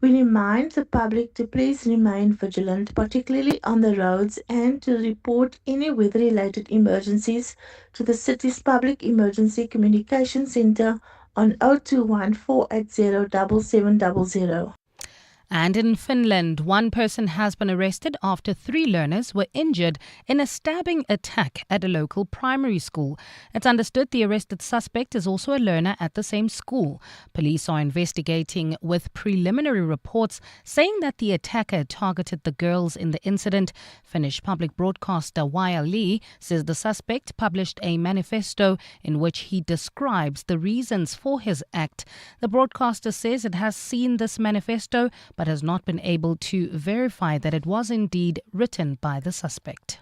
We remind the public to please remain vigilant, particularly on the roads, and to report any weather-related emergencies to the city's Public Emergency Communication Centre on 021 480 7700. And in Finland, one person has been arrested after 3 learners were injured in a stabbing attack at a local primary school. It's understood the arrested suspect is also a learner at the same school. Police are investigating with preliminary reports saying that the attacker targeted the girls in the incident. Finnish public broadcaster YLE says the suspect published a manifesto in which he describes the reasons for his act. The broadcaster says it has seen this manifesto but has not been able to verify that it was indeed written by the suspect.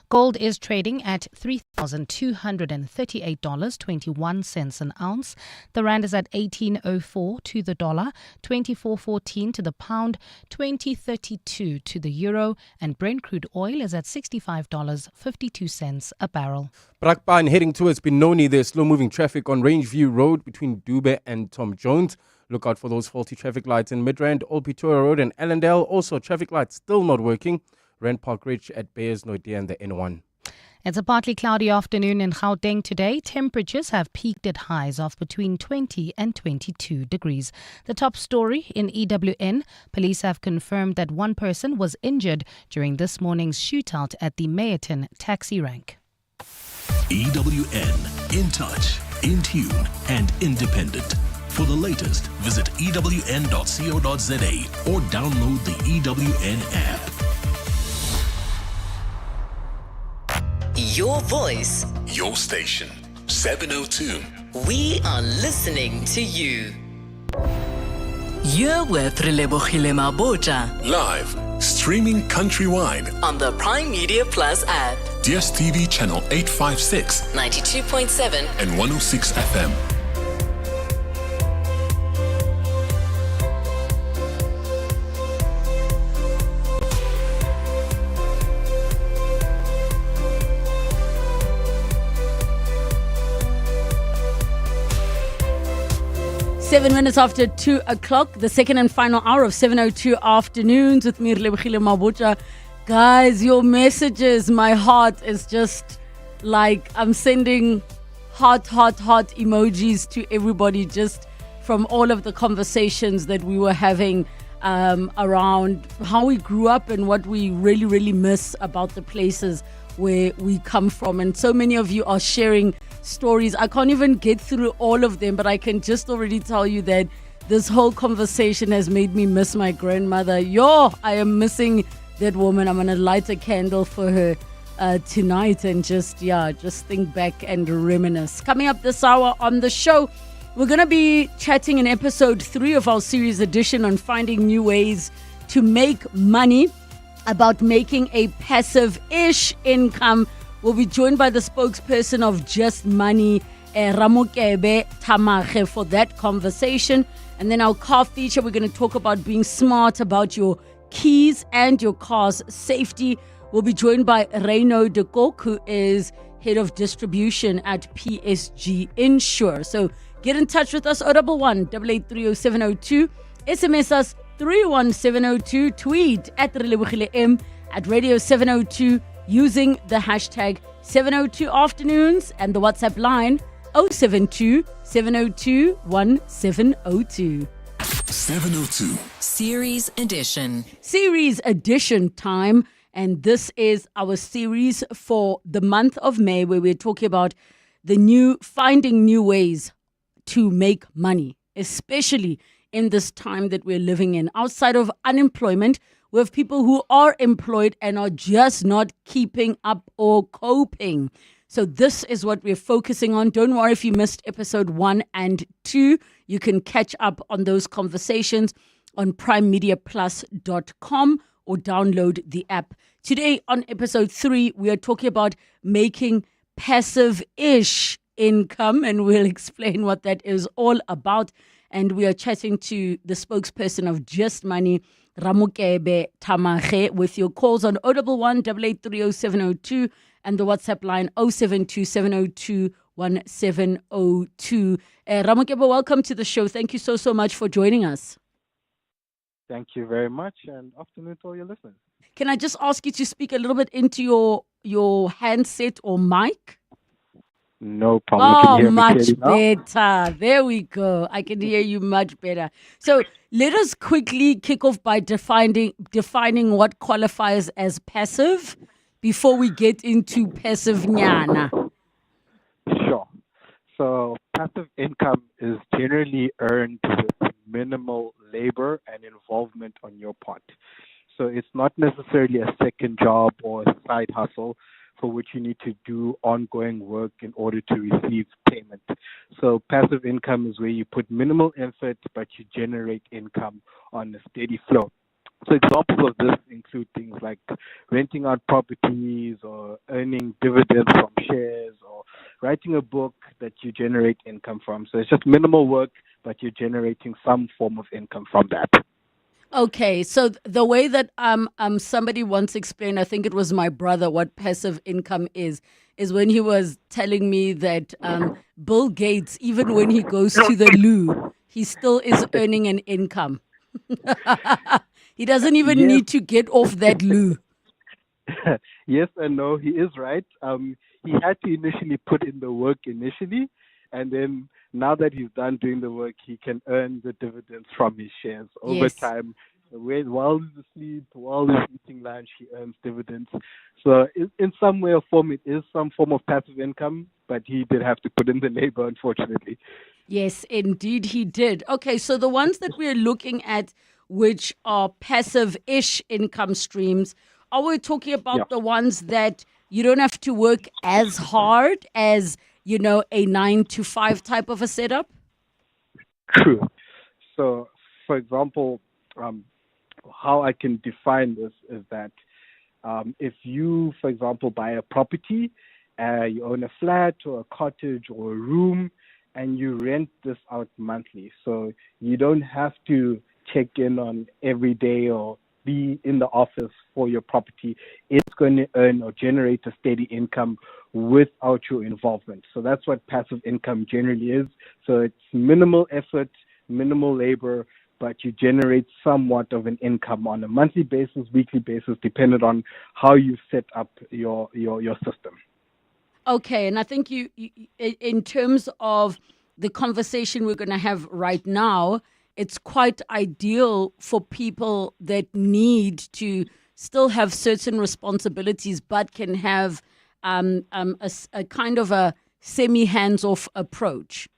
Gold is trading at $3,238.21 an ounce. The rand is at 18.04 to the dollar, 24.14 to the pound, 20.32 to the euro, and Brent crude oil is at $65.52 a barrel. Brakpan heading towards Benoni. There's slow-moving traffic on Rangeview Road between Dube and Tom Jones. Look out for those faulty traffic lights in Midrand, Old Pretoria Road and Allendale. Also, traffic lights still not working. Rand Park Ridge at Beyers Naudé and the N1. It's a partly cloudy afternoon in Gauteng today. Temperatures have peaked at highs of between 20 and 22 degrees. The top story in EWN, police have confirmed that one person was injured during this morning's shootout at the Meyerton taxi rank. EWN, in touch, in tune, and independent. For the latest, visit ewn.co.za or download the EWN app. Your voice. Your station, 702. We are listening to you. You're with Relebogile Mabotja. Live, streaming countrywide. On the Prime Media Plus app. DSTV channel 856. 92.7. And 106 FM. Seven minutes after 2 o'clock, the second and final hour of 7:02 afternoons with me, Relebogile Mabotja. Guys, your messages, my heart is just like I'm sending heart emojis to everybody just from all of the conversations that we were having around how we grew up and what we really miss about the places where we come from. And so many of you are sharing stories. I can't even get through all of them, but I can just already tell you that this whole conversation has made me miss my grandmother. I am missing that woman. I'm going to light a candle for her tonight and just think back and reminisce. Coming up this hour on the show, we're going to be chatting in episode 3 of our series edition on finding new ways to make money, about making a passive-ish income. We'll be joined by the spokesperson of Just Money, Ramukebe Tamage, for that conversation. And then our car feature, we're going to talk about being smart about your keys and your car's safety. We'll be joined by Reino de Kok, who is head of distribution at PSG Insure. So get in touch with us, 011 883 0702. SMS us 31702. Tweet at Relebogile M, at Radio 702, using the hashtag 702 afternoons and the WhatsApp line 072 702 1702. 702. Series edition. Series edition time. And this is our series for the month of May, where we're talking about finding new ways to make money, especially in this time that we're living in. Outside of unemployment, we have people who are employed and are just not keeping up or coping. So this is what we're focusing on. Don't worry if you missed episode 1 and 2. You can catch up on those conversations on primemediaplus.com or download the app. Today on episode 3, we are talking about making passive-ish income, and we'll explain what that is all about. And we are chatting to the spokesperson of Just Money, Ramukebe Tamage, with your calls on 011 883 0702 and the WhatsApp line 072 702 1702. Ramukebe, welcome to the show. Thank you so much for joining us. Thank you very much, and afternoon to all your listeners. Can I just ask you to speak a little bit into your handset or mic? No problem. Can you Oh, hear me much clearly now? better. There we go. I can hear you much better. So let us quickly kick off by defining what qualifies as passive before we get into passive nyana. Sure. So passive income is generally earned with minimal labor and involvement on your part. So it's not necessarily a second job or a side hustle for which you need to do ongoing work in order to receive payment. So passive income is where you put minimal effort but you generate income on a steady flow. So examples of this include things like renting out properties or earning dividends from shares or writing a book that you generate income from. So it's just minimal work, but you're generating some form of income from that. Okay, so the way that somebody once explained, I think it was my brother, what passive income is when he was telling me that Bill Gates, even when he goes to the loo, he still is earning an income. He doesn't even Yes. need to get off that loo. Yes and no, he is right. He had to initially put in the work initially, and then now that he's done doing the work, he can earn the dividends from his shares over Yes. time. While he's asleep, while he's eating lunch, he earns dividends. So in some way or form, it is some form of passive income, but he did have to put in the labor, unfortunately. Yes, indeed he did. Okay, so the ones that we're looking at, which are passive-ish income streams, are we talking Yeah. about the ones that you don't have to work as hard as, a 9 to 5 type of a setup? True. So, for example, how I can define this is that if you, for example, buy a property, you own a flat or a cottage or a room, and you rent this out monthly. So you don't have to check in on every day or be in the office for your property. It's going to earn or generate a steady income without your involvement. So that's what passive income generally is. So it's minimal effort, minimal labor, but you generate somewhat of an income on a monthly basis, weekly basis, depending on how you set up your system. Okay, and I think in terms of the conversation we're going to have right now, it's quite ideal for people that need to still have certain responsibilities, but can have a kind of a semi-hands-off approach.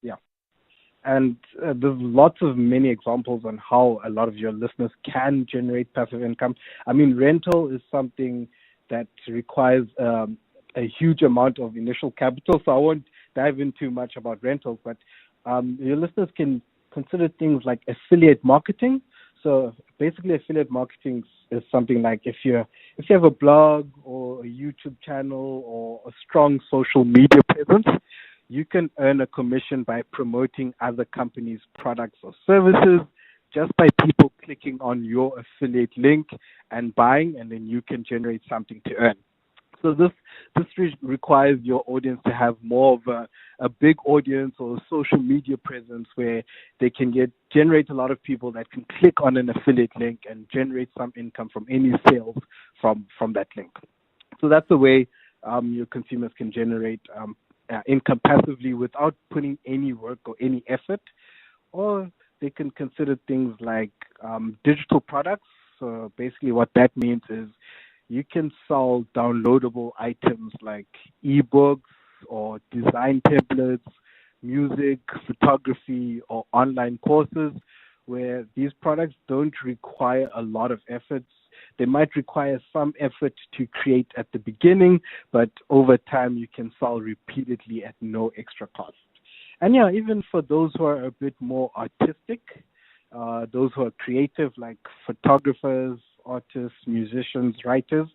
Yeah. And there's lots of many examples on how a lot of your listeners can generate passive income. I mean, rental is something that requires a huge amount of initial capital, so I won't dive in too much about rentals, but your listeners can consider things like affiliate marketing. So basically, affiliate marketing is something like if you have a blog or a YouTube channel or a strong social media presence, you can earn a commission by promoting other companies' products or services just by people clicking on your affiliate link and buying, and then you can generate something to earn. So this requires your audience to have more of a big audience or a social media presence where they can generate a lot of people that can click on an affiliate link and generate some income from any sales from that link. So that's the way your consumers can generate income passively without putting any work or any effort. Or they can consider things like digital products. So basically what that means is you can sell downloadable items like ebooks or design templates, music, photography, or online courses where these products don't require a lot of efforts. They might require some effort to create at the beginning, but over time you can sell repeatedly at no extra cost. And yeah, even for those who are a bit more artistic, those who are creative like photographers, artists, musicians, writers,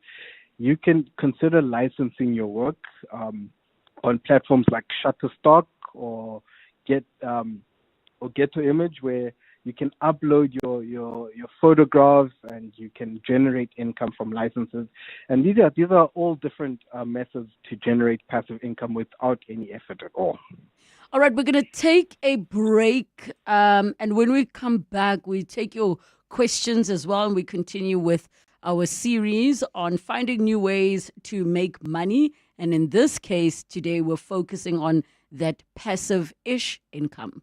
you can consider licensing your work on platforms like Shutterstock or Get to Image, where you can upload your photographs and you can generate income from licenses. And these are all different methods to generate passive income without any effort at all. All right, we're going to take a break. And when we come back, we take your questions as well, and we continue with our series on finding new ways to make money. And in this case, today we're focusing on that passive-ish income.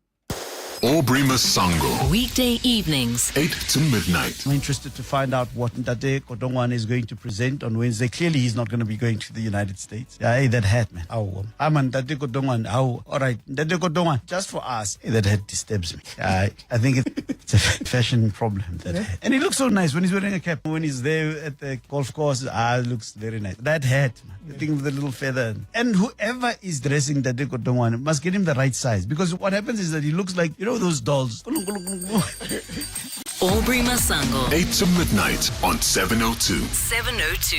Aubrey Masango. Weekday evenings. 8 to midnight. I'm interested to find out what Ntate Kodongwane is going to present on Wednesday. Clearly, he's not going to be going to the United States. Yeah, hey, that hat, man. I'm on Ntate Kodongwane. All right, Ntate Kodongwane, just for us. Hey, that hat disturbs me. I think it's a fashion problem, that hat. And he looks so nice when he's wearing a cap. When he's there at the golf course, it looks very nice. That hat, man. The thing with the little feather. And whoever is dressing Ntate Kodongwane must get him the right size. Because what happens is that he looks like, those dolls. Aubrey Masango. 8 to midnight on 702. 702.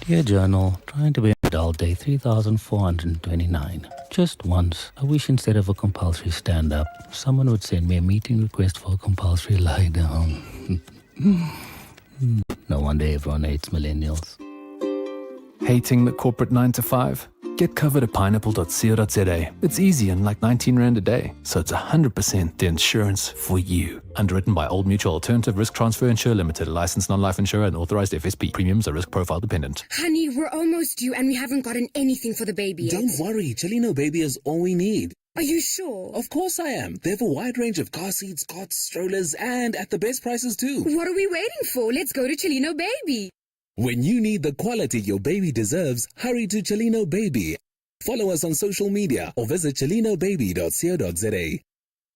Dear Journal, trying to be an adult, day 3429. Just once, I wish instead of a compulsory stand-up, someone would send me a meeting request for a compulsory lie-down. No wonder everyone hates millennials. Hating the corporate 9 to 5? Get covered at pineapple.co.za. It's easy and like 19 Rand a day, so it's 100% the insurance for you. Underwritten by Old Mutual Alternative Risk Transfer Insurer Limited, a licensed non-life insurer and authorized FSP. Premiums are risk profile dependent. Honey, we're almost due and we haven't gotten anything for the baby yet. Don't worry, Chelino Baby is all we need. Are you sure? Of course I am. They have a wide range of car seats, cots, strollers, and at the best prices too. What are we waiting for? Let's go to Chelino Baby. When you need the quality your baby deserves, hurry to Chelino Baby. Follow us on social media or visit chelinobaby.co.za,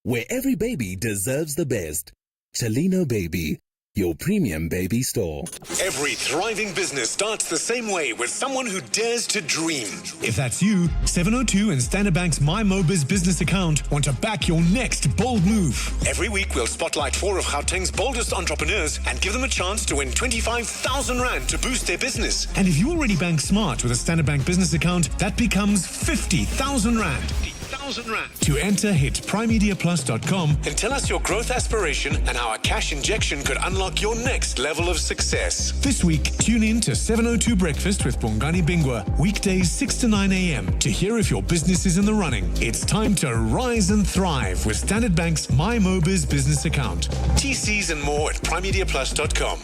where every baby deserves the best. Chelino Baby, your premium baby store. Every thriving business starts the same way with someone who dares to dream. If that's you, 702 and Standard Bank's MyMobiz business account want to back your next bold move. Every week we'll spotlight 4 of Gauteng's boldest entrepreneurs and give them a chance to win 25,000 Rand to boost their business. And if you already bank smart with a Standard Bank business account, that becomes 50,000 Rand. To enter, hit primemediaplus.com and tell us your growth aspiration and how a cash injection could unlock your next level of success. This week, tune in to 702 Breakfast with Bongani Bingwa, weekdays 6 to 9 a.m. to hear if your business is in the running. It's time to rise and thrive with Standard Bank's MyMobiz business account. TCs and more at primemediaplus.com.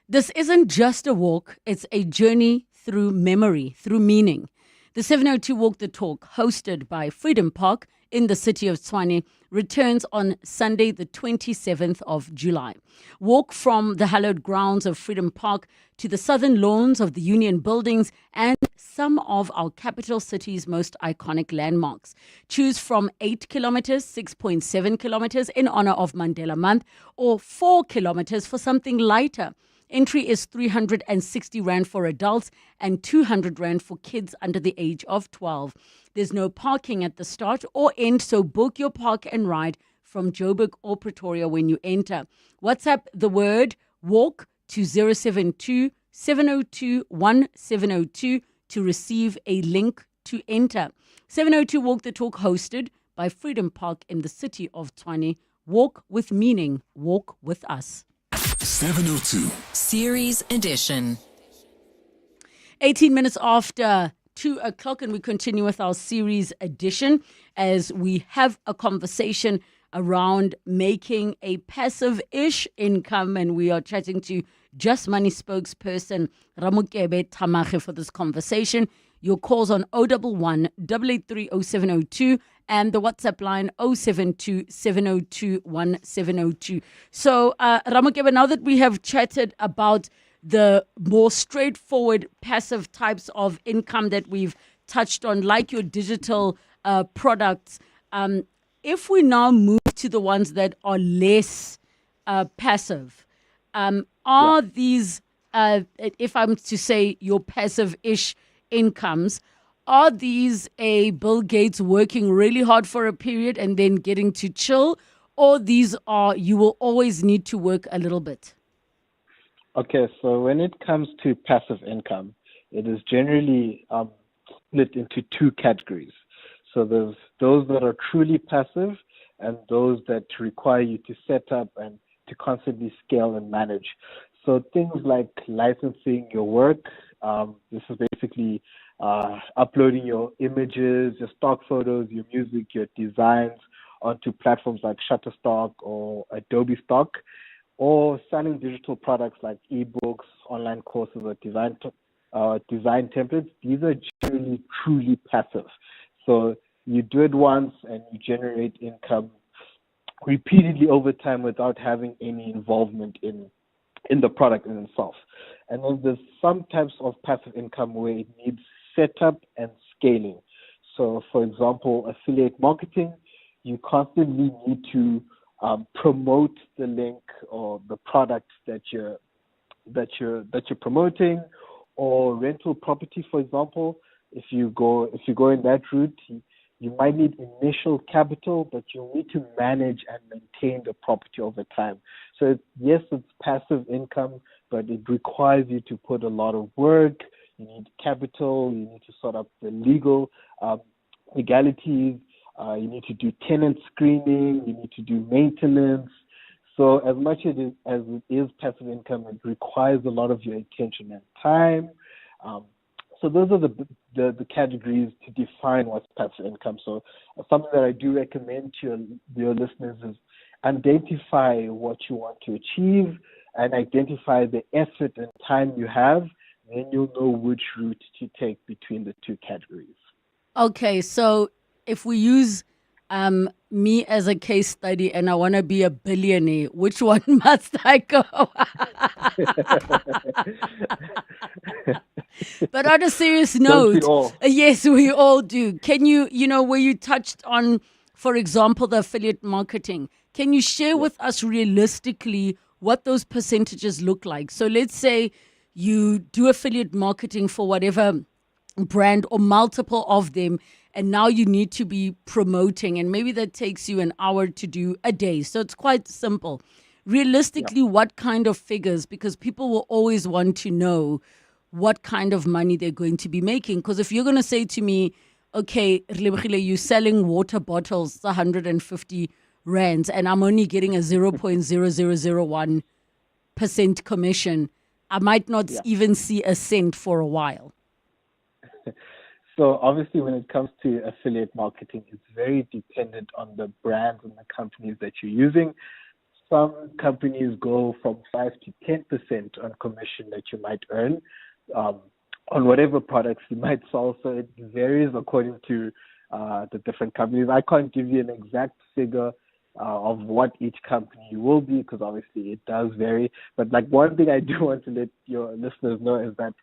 This isn't just a walk, it's a journey through memory, through meaning. The 702 Walk the Talk, hosted by Freedom Park in the city of Tshwane, returns on Sunday, the 27th of July. Walk from the hallowed grounds of Freedom Park to the southern lawns of the Union Buildings and some of our capital city's most iconic landmarks. Choose from 8 kilometers, 6.7 kilometers in honor of Mandela Month, or 4 kilometers for something lighter. Entry is 360 Rand for adults and 200 Rand for kids under the age of 12. There's no parking at the start or end, so book your park and ride from Joburg or Pretoria when you enter. WhatsApp the word WALK to 072 702 1702 to receive a link to enter. 702 Walk the Talk, hosted by Freedom Park in the city of Tshwane. Walk with meaning. Walk with us. 702. Series Edition. 18 minutes after 2 o'clock, and we continue with our series edition as we have a conversation around making a passive-ish income, and we are chatting to Just Money spokesperson Ramukebe Tamache for this conversation. Your calls on 011 883 0702 and the WhatsApp line 072 702 1702. So, Ramukebe, now that we have chatted about the more straightforward passive types of income that we've touched on, like your digital products, if we now move to the ones that are less passive, are these, if I'm to say your passive-ish incomes, are these a Bill Gates working really hard for a period and then getting to chill, or these are you will always need to work a little bit? Okay, so when it comes to passive income, it is generally split into 2 categories. So there's those that are truly passive and those that require you to set up and to constantly scale and manage. So things like licensing your work, this is basically uploading your images, your stock photos, your music, your designs onto platforms like Shutterstock or Adobe Stock. or selling digital products like ebooks, online courses, or design templates. These are generally truly passive. So you do it once and you generate income repeatedly over time without having any involvement in the product in itself. And then there's some types of passive income where it needs setup and scaling. So, for example, affiliate marketing, you constantly need to promote the link or the product that you're promoting, or rental property, for example. If you go in that route, you might need initial capital, but you'll need to manage and maintain the property over time. So yes, it's passive income, but it requires you to put a lot of work. You need capital. You need to sort out the legal legalities. You need to do tenant screening. You need to do maintenance. So as much as it is passive income, it requires a lot of your attention and time. So those are the categories to define what's passive income. So something that I do recommend to your listeners is identify what you want to achieve and identify the effort and time you have. Then you'll know which route to take between the two categories. Okay, so if we use me as a case study and I want to be a billionaire, which one must I go? But on a serious note, Don't we all? Yes, we all do. Can you, where you touched on, for example, the affiliate marketing, can you share with us realistically what those percentages look like? So let's say you do affiliate marketing for whatever brand or multiple of them, and now you need to be promoting, and maybe that takes you an hour to do a day. So it's quite simple. Realistically, what kind of figures? Because people will always want to know what kind of money they're going to be making. Because if you're going to say to me, okay, Relebogile, you're selling water bottles, 150 rands, and I'm only getting a 0.0001% commission, I might not even see a cent for a while. So obviously when it comes to affiliate marketing, it's very dependent on the brands and the companies that you're using. Some companies go from 5 to 10% on commission that you might earn on whatever products you might sell. So it varies according to the different companies. I can't give you an exact figure of what each company will be, because obviously it does vary. But like one thing I do want to let your listeners know is that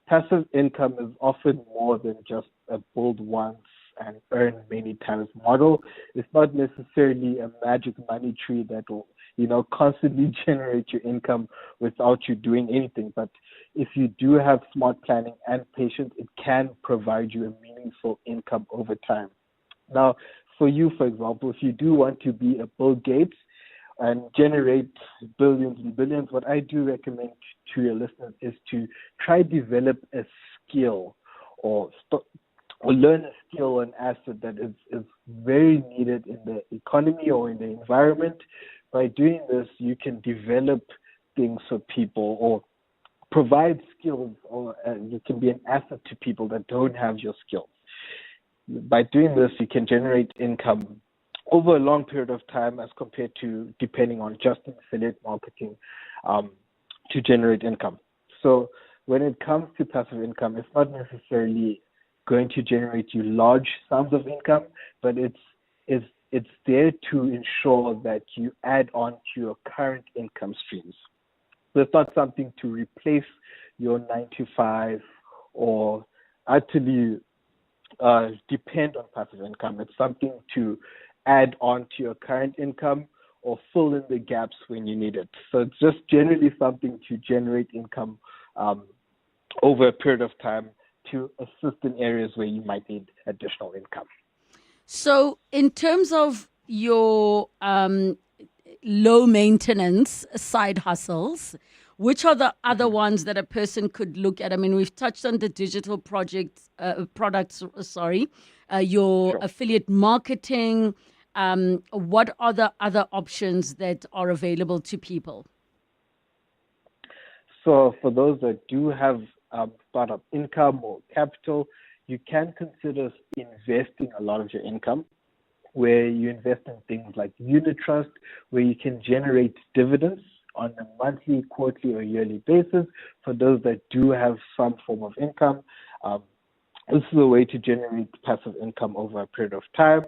passive income is often more than just a build once and earn many times model. It's not necessarily a magic money tree that will, constantly generate your income without you doing anything. But if you do have smart planning and patience, it can provide you a meaningful income over time. Now, for you, for example, if you do want to be a Bill Gates and generate billions and billions, what I do recommend to your listeners is to try develop a skill or learn a skill or an asset that is very needed in the economy or in the environment. By doing this, you can develop things for people or provide skills, or you can be an asset to people that don't have your skills. By doing this, you can generate income over a long period of time as compared to depending on just affiliate marketing to generate income. So when it comes to passive income, it's not necessarily going to generate you large sums of income, but it's there to ensure that you add on to your current income streams. So it's not something to replace your 9-to-5 or utterly depend on passive income. It's something to add on to your current income or fill in the gaps when you need it. So it's just generally something to generate income over a period of time to assist in areas where you might need additional income. So in terms of your low maintenance side hustles, which are the other ones that a person could look at? I mean, we've touched on the digital products, your affiliate marketing. What are the other options that are available to people? So for those that do have startup income or capital, you can consider investing a lot of your income, where you invest in things like unit trust, where you can generate dividends on a monthly, quarterly, or yearly basis. For those that do have some form of income, this is a way to generate passive income over a period of time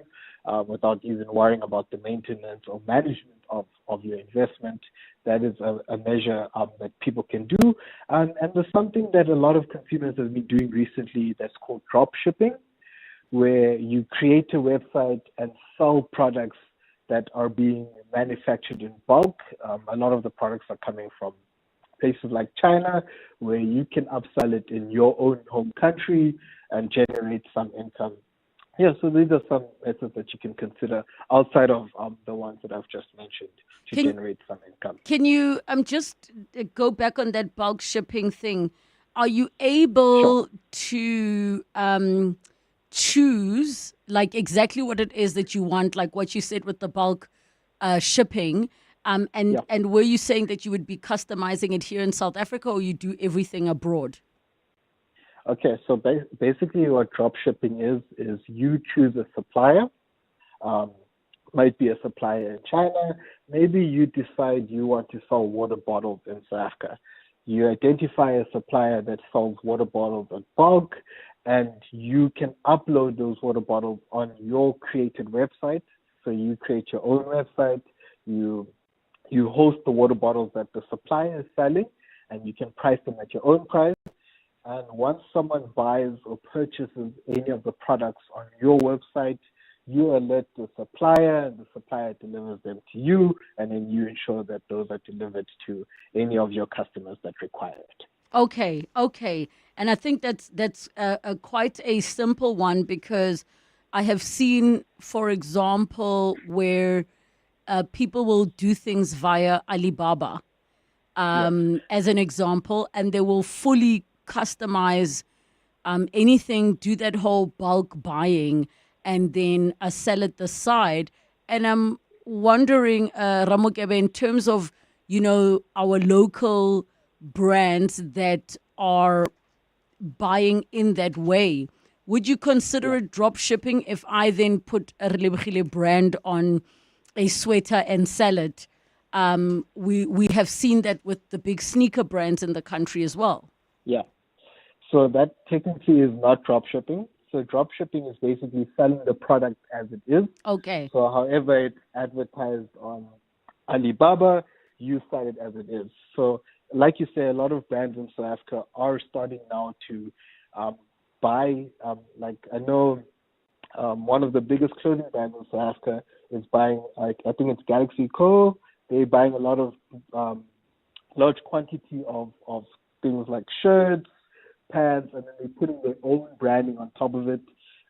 without even worrying about the maintenance or management of your investment. That is a measure that people can do. And there's something that a lot of consumers have been doing recently that's called drop shipping, where you create a website and sell products that are being manufactured in bulk. A lot of the products are coming from places like China, where you can upsell it in your own home country and generate some income. Yeah, so these are some methods that you can consider outside of the ones that I've just mentioned to generate some income. Can you just go back on that bulk shipping thing? Are you able to choose like exactly what it is that you want, like what you said with the bulk shipping? And were you saying that you would be customizing it here in South Africa, or you do everything abroad? Okay, so basically what drop shipping is you choose a supplier. Might be a supplier in China. Maybe you decide you want to sell water bottles in South Africa. You identify a supplier that sells water bottles in bulk, and you can upload those water bottles on your created website. So you create your own website. You host the water bottles that the supplier is selling, and you can price them at your own price. And once someone buys or purchases any of the products on your website, you alert the supplier, and the supplier delivers them to you, and then you ensure that those are delivered to any of your customers that require it. Okay. And I think that's quite a simple one, because I have seen, for example, where people will do things via Alibaba, as an example, and they will fully customize anything, do that whole bulk buying, and then sell it the side. And I'm wondering, Ramokebe, in terms of, our local brands that are buying in that way, would you consider it drop shipping if I then put a Relebogile brand on a sweater and sell it? We have seen that with the big sneaker brands in the country as well. Yeah. So that technically is not drop shipping. So drop shipping is basically selling the product as it is. Okay. So however it's advertised on Alibaba, you sell it as it is. So like you say, a lot of brands in South Africa are starting now to buy, like I know one of the biggest clothing brands in South Africa is buying, like I think it's Galaxy Co. They're buying a lot of large quantity of things like shirts, pants, and then they're putting their own branding on top of it,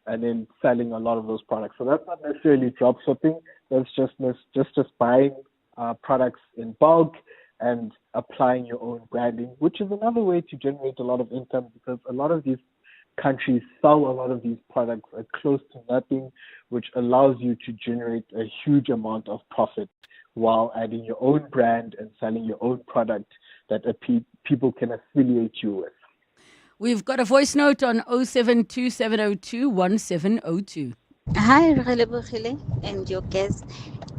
and then selling a lot of those products. So that's not necessarily drop shipping. That's just buying products in bulk and applying your own branding, which is another way to generate a lot of income, because a lot of these countries sell a lot of these products at close to nothing, which allows you to generate a huge amount of profit while adding your own brand and selling your own product that people can affiliate you with. We've got a voice note on 0727021702. Hi, Relebogile and your guest.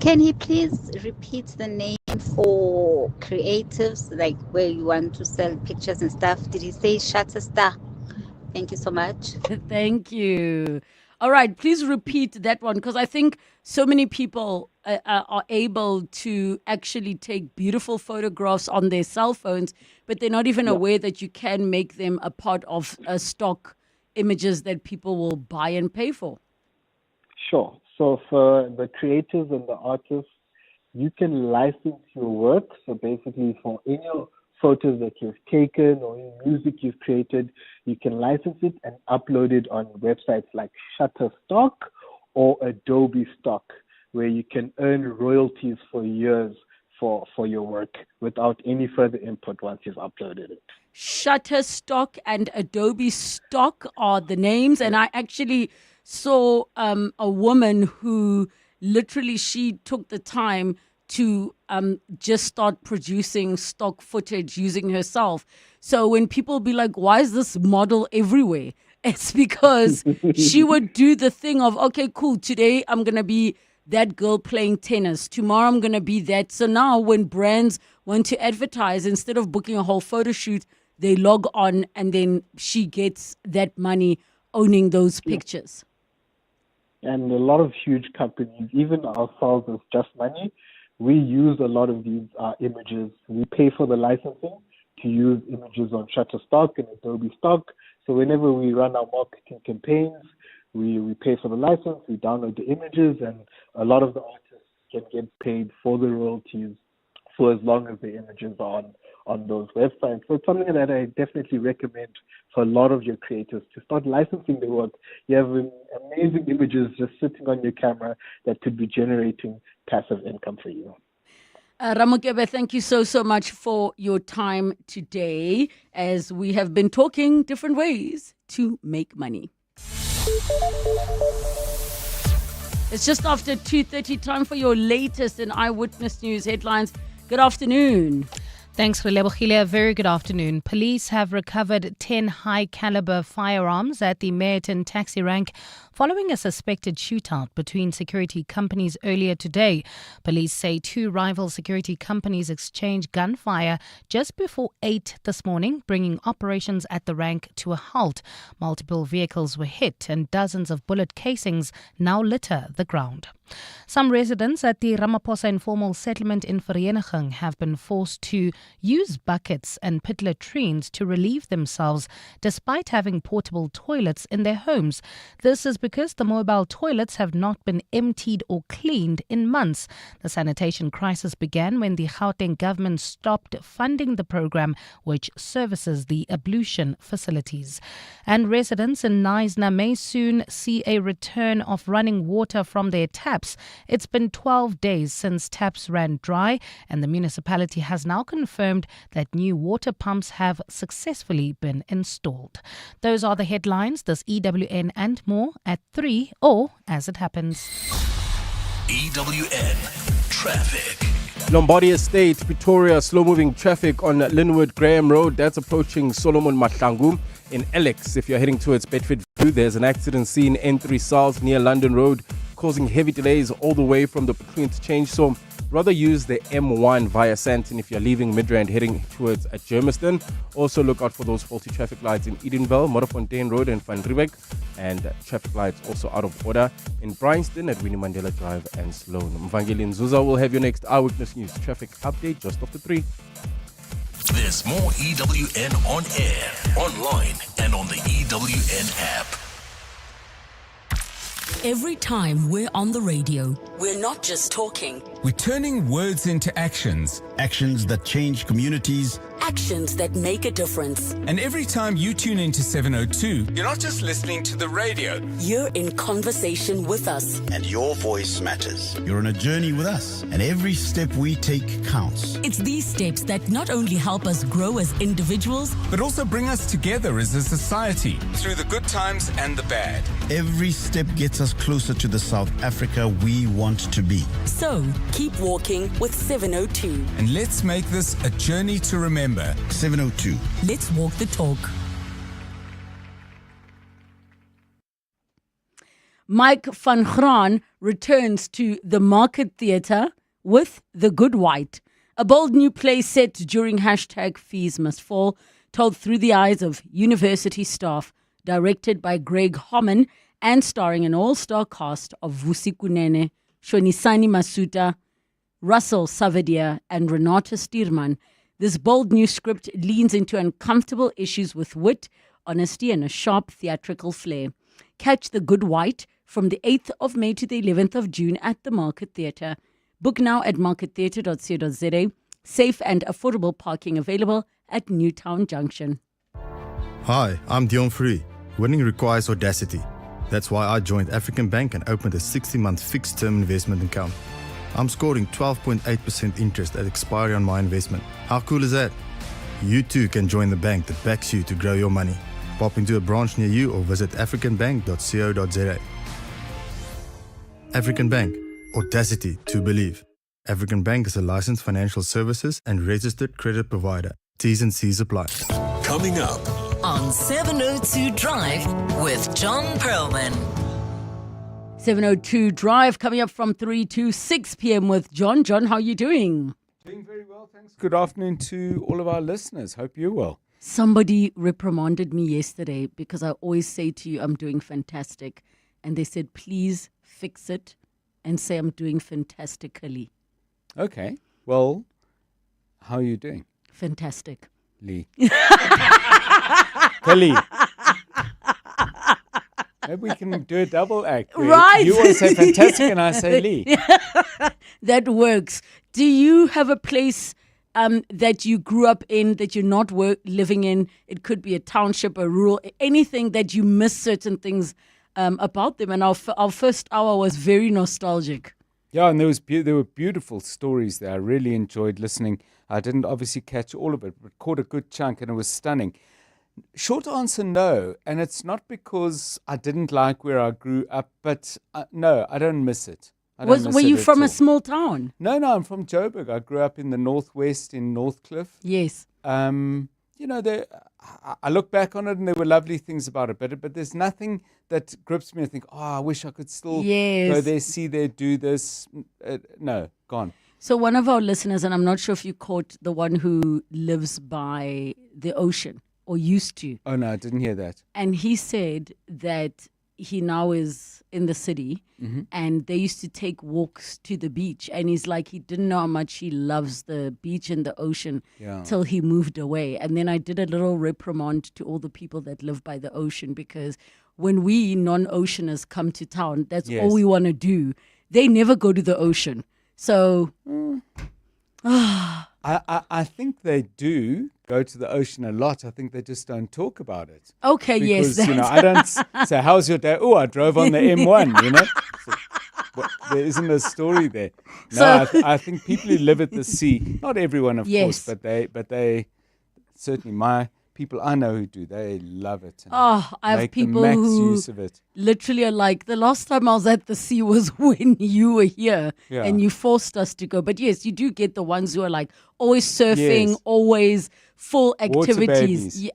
Can he please repeat the name for creatives, like where you want to sell pictures and stuff? Did he say Shutterstock? Thank you so much. Thank you. All right, please repeat that one, because I think so many people are able to actually take beautiful photographs on their cell phones, but they're not even aware that you can make them a part of stock images that people will buy and pay for. Sure. So for the creators and the artists, you can license your work. So basically for any photos that you've taken or any music you've created, you can license it and upload it on websites like Shutterstock or Adobe Stock, where you can earn royalties for years for your work without any further input once you've uploaded it. Shutterstock and Adobe Stock are the names, and I actually saw a woman who literally, she took the time to just start producing stock footage using herself. So when people be like, why is this model everywhere? It's because she would do the thing of, okay, cool, today I'm going to be that girl playing tennis. Tomorrow I'm going to be that. So now when brands want to advertise, instead of booking a whole photo shoot, they log on and then she gets that money owning those pictures. And a lot of huge companies, even ourselves as Just Money, we use a lot of these images. We pay for the licensing to use images on Shutterstock and Adobe Stock. So whenever we run our marketing campaigns, we pay for the license, we download the images, and a lot of the artists can get paid for the royalties for as long as the images are on those websites. So it's something that I definitely recommend for a lot of your creators to start licensing their work. You have amazing images just sitting on your camera that could be generating passive income for you. Ramokebe, thank you so much for your time today, as we have been talking different ways to make money. It's just after 2:30, time for your latest in Eyewitness News headlines. Good afternoon. Thanks, Relebogile. Very good afternoon. Police have recovered 10 high-caliber firearms at the Mehrton taxi rank following a suspected shootout between security companies earlier today. Police say two rival security companies exchanged gunfire just before 8 this morning, bringing operations at the rank to a halt. Multiple vehicles were hit and dozens of bullet casings now litter the ground. Some residents at the Ramaphosa informal settlement in Vereniging have been forced to use buckets and pit latrines to relieve themselves despite having portable toilets in their homes. This is because the mobile toilets have not been emptied or cleaned in months. The sanitation crisis began when the Gauteng government stopped funding the program which services the ablution facilities. And residents in Knysna may soon see a return of running water from their taps. It's been 12 days since taps ran dry, and the municipality has now confirmed that new water pumps have successfully been installed. Those are the headlines. This EWN and more at 3 or as it happens. EWN Traffic. Lombardy Estate, Pretoria, slow-moving traffic on Linwood Graham Road. That's approaching Solomon Mahlangu. In Alex, if you're heading towards Bedford View, there's an accident scene N3 South near London Road, causing heavy delays all the way from the Pretoria interchange. So rather use the M1 via Sandton if you're leaving Midrand heading towards Germiston. Also look out for those faulty traffic lights in Edenville, Modderfontein Road and Van Riebeek, and traffic lights also out of order in Bryanston at Winnie Mandela Drive and Sloan. Mvangeli Nzuza will have your next Eyewitness News traffic update just after 3. There's more EWN on air, online, and on the EWN app. Every time we're on the radio, we're not just talking. We're turning words into actions. Actions that change communities. Actions that make a difference. And every time you tune into 702, you're not just listening to the radio. You're in conversation with us. And your voice matters. You're on a journey with us, and every step we take counts. It's these steps that not only help us grow as individuals, but also bring us together as a society through the good times and the bad. Every step gets us closer to the South Africa we want to be. So, keep walking with 702. And let's make this a journey to remember. 702. Let's walk the talk. Mike van Graan returns to the Market Theatre with The Good White, a bold new play set during #Fees Must Fall, told through the eyes of university staff, directed by Greg Homan and starring an all-star cast of Vusi Kunene, Shonisani Masuta, Russell Savadia and Renata Stierman. This bold new script leans into uncomfortable issues with wit, honesty and a sharp theatrical flair. Catch The Good White from the 8th of May to the 11th of June at the Market Theatre. Book now at markettheatre.co.za. Safe and affordable parking available at Newtown Junction. Hi, I'm Dion Free. Winning requires audacity. That's why I joined African Bank and opened a 60-month fixed-term investment account. I'm scoring 12.8% interest at expiry on my investment. How cool is that? You too can join the bank that backs you to grow your money. Pop into a branch near you or visit africanbank.co.za. African Bank. Audacity to believe. African Bank is a licensed financial services and registered credit provider. T's and C's apply. Coming up on 702 Drive with John Perlman. 702 Drive coming up from 3 to 6 p.m. with John. John, how are you doing? Doing very well, thanks. Good afternoon to all of our listeners. Hope you're well. Somebody reprimanded me yesterday because I always say to you, I'm doing fantastic. And they said, please fix it and say I'm doing fantastically. Okay. Well, how are you doing? Fantastic. Lee. Kelly. Maybe we can do a double act. Right. You always say fantastic and I say Lee. That works. Do you have a place that you grew up in that you're not living in? It could be a township, a rural, anything that you miss certain things about them. And our first hour was very nostalgic. Yeah, and there were beautiful stories there. I really enjoyed listening. I didn't obviously catch all of it, but caught a good chunk and it was stunning. Short answer, no. And it's not because I didn't like where I grew up, but no, I don't miss it. Were you from a small town? No, I'm from Joburg. I grew up in the northwest in Northcliffe. Yes. You know, I look back on it and there were lovely things about it, but there's nothing that grips me and think, oh, I wish I could still go there, see there, do this. No, gone. So one of our listeners, and I'm not sure if you caught the one who lives by the ocean or used to. Oh, no, I didn't hear that. And he said that he now is in the city and they used to take walks to the beach. And he's like, he didn't know how much he loves the beach and the ocean till he moved away. And then I did a little reprimand to all the people that live by the ocean because when we non-oceaners come to town, that's all we want to do. They never go to the ocean. So I think they do go to the ocean a lot. I think they just don't talk about it. Okay, because, yes. You know, I don't say, how's your day? Oh, I drove on the M1, you know. So, there isn't a story there. No, I think people who live at the sea, not everyone, of course, but they certainly my people I know who do, they love it. And I have people the max who use of it. Literally are like, the last time I was at the sea was when you were here and you forced us to go. But yes, you do get the ones who are like always surfing, always full activities.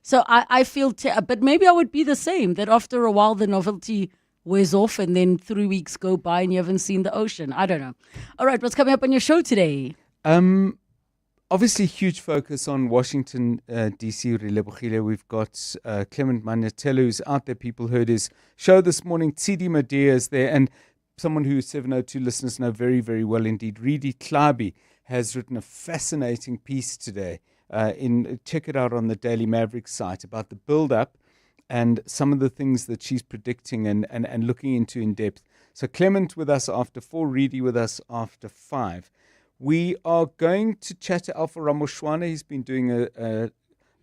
So I feel, but maybe I would be the same, that after a while the novelty wears off and then 3 weeks go by and you haven't seen the ocean. I don't know. All right, what's coming up on your show today? Obviously, huge focus on Washington, D.C., Relebogile. We've got Clement Manyathelo, who's out there. People heard his show this morning. Tsidi Madea is there. And someone who 702 listeners know very, very well indeed, Reedy Klabi, has written a fascinating piece today. Check it out on the Daily Maverick site about the build-up and some of the things that she's predicting and looking into in depth. So Clement with us after 4, Reedy with us after 5. We are going to chat to Alpha Ramoshwana. He's been doing a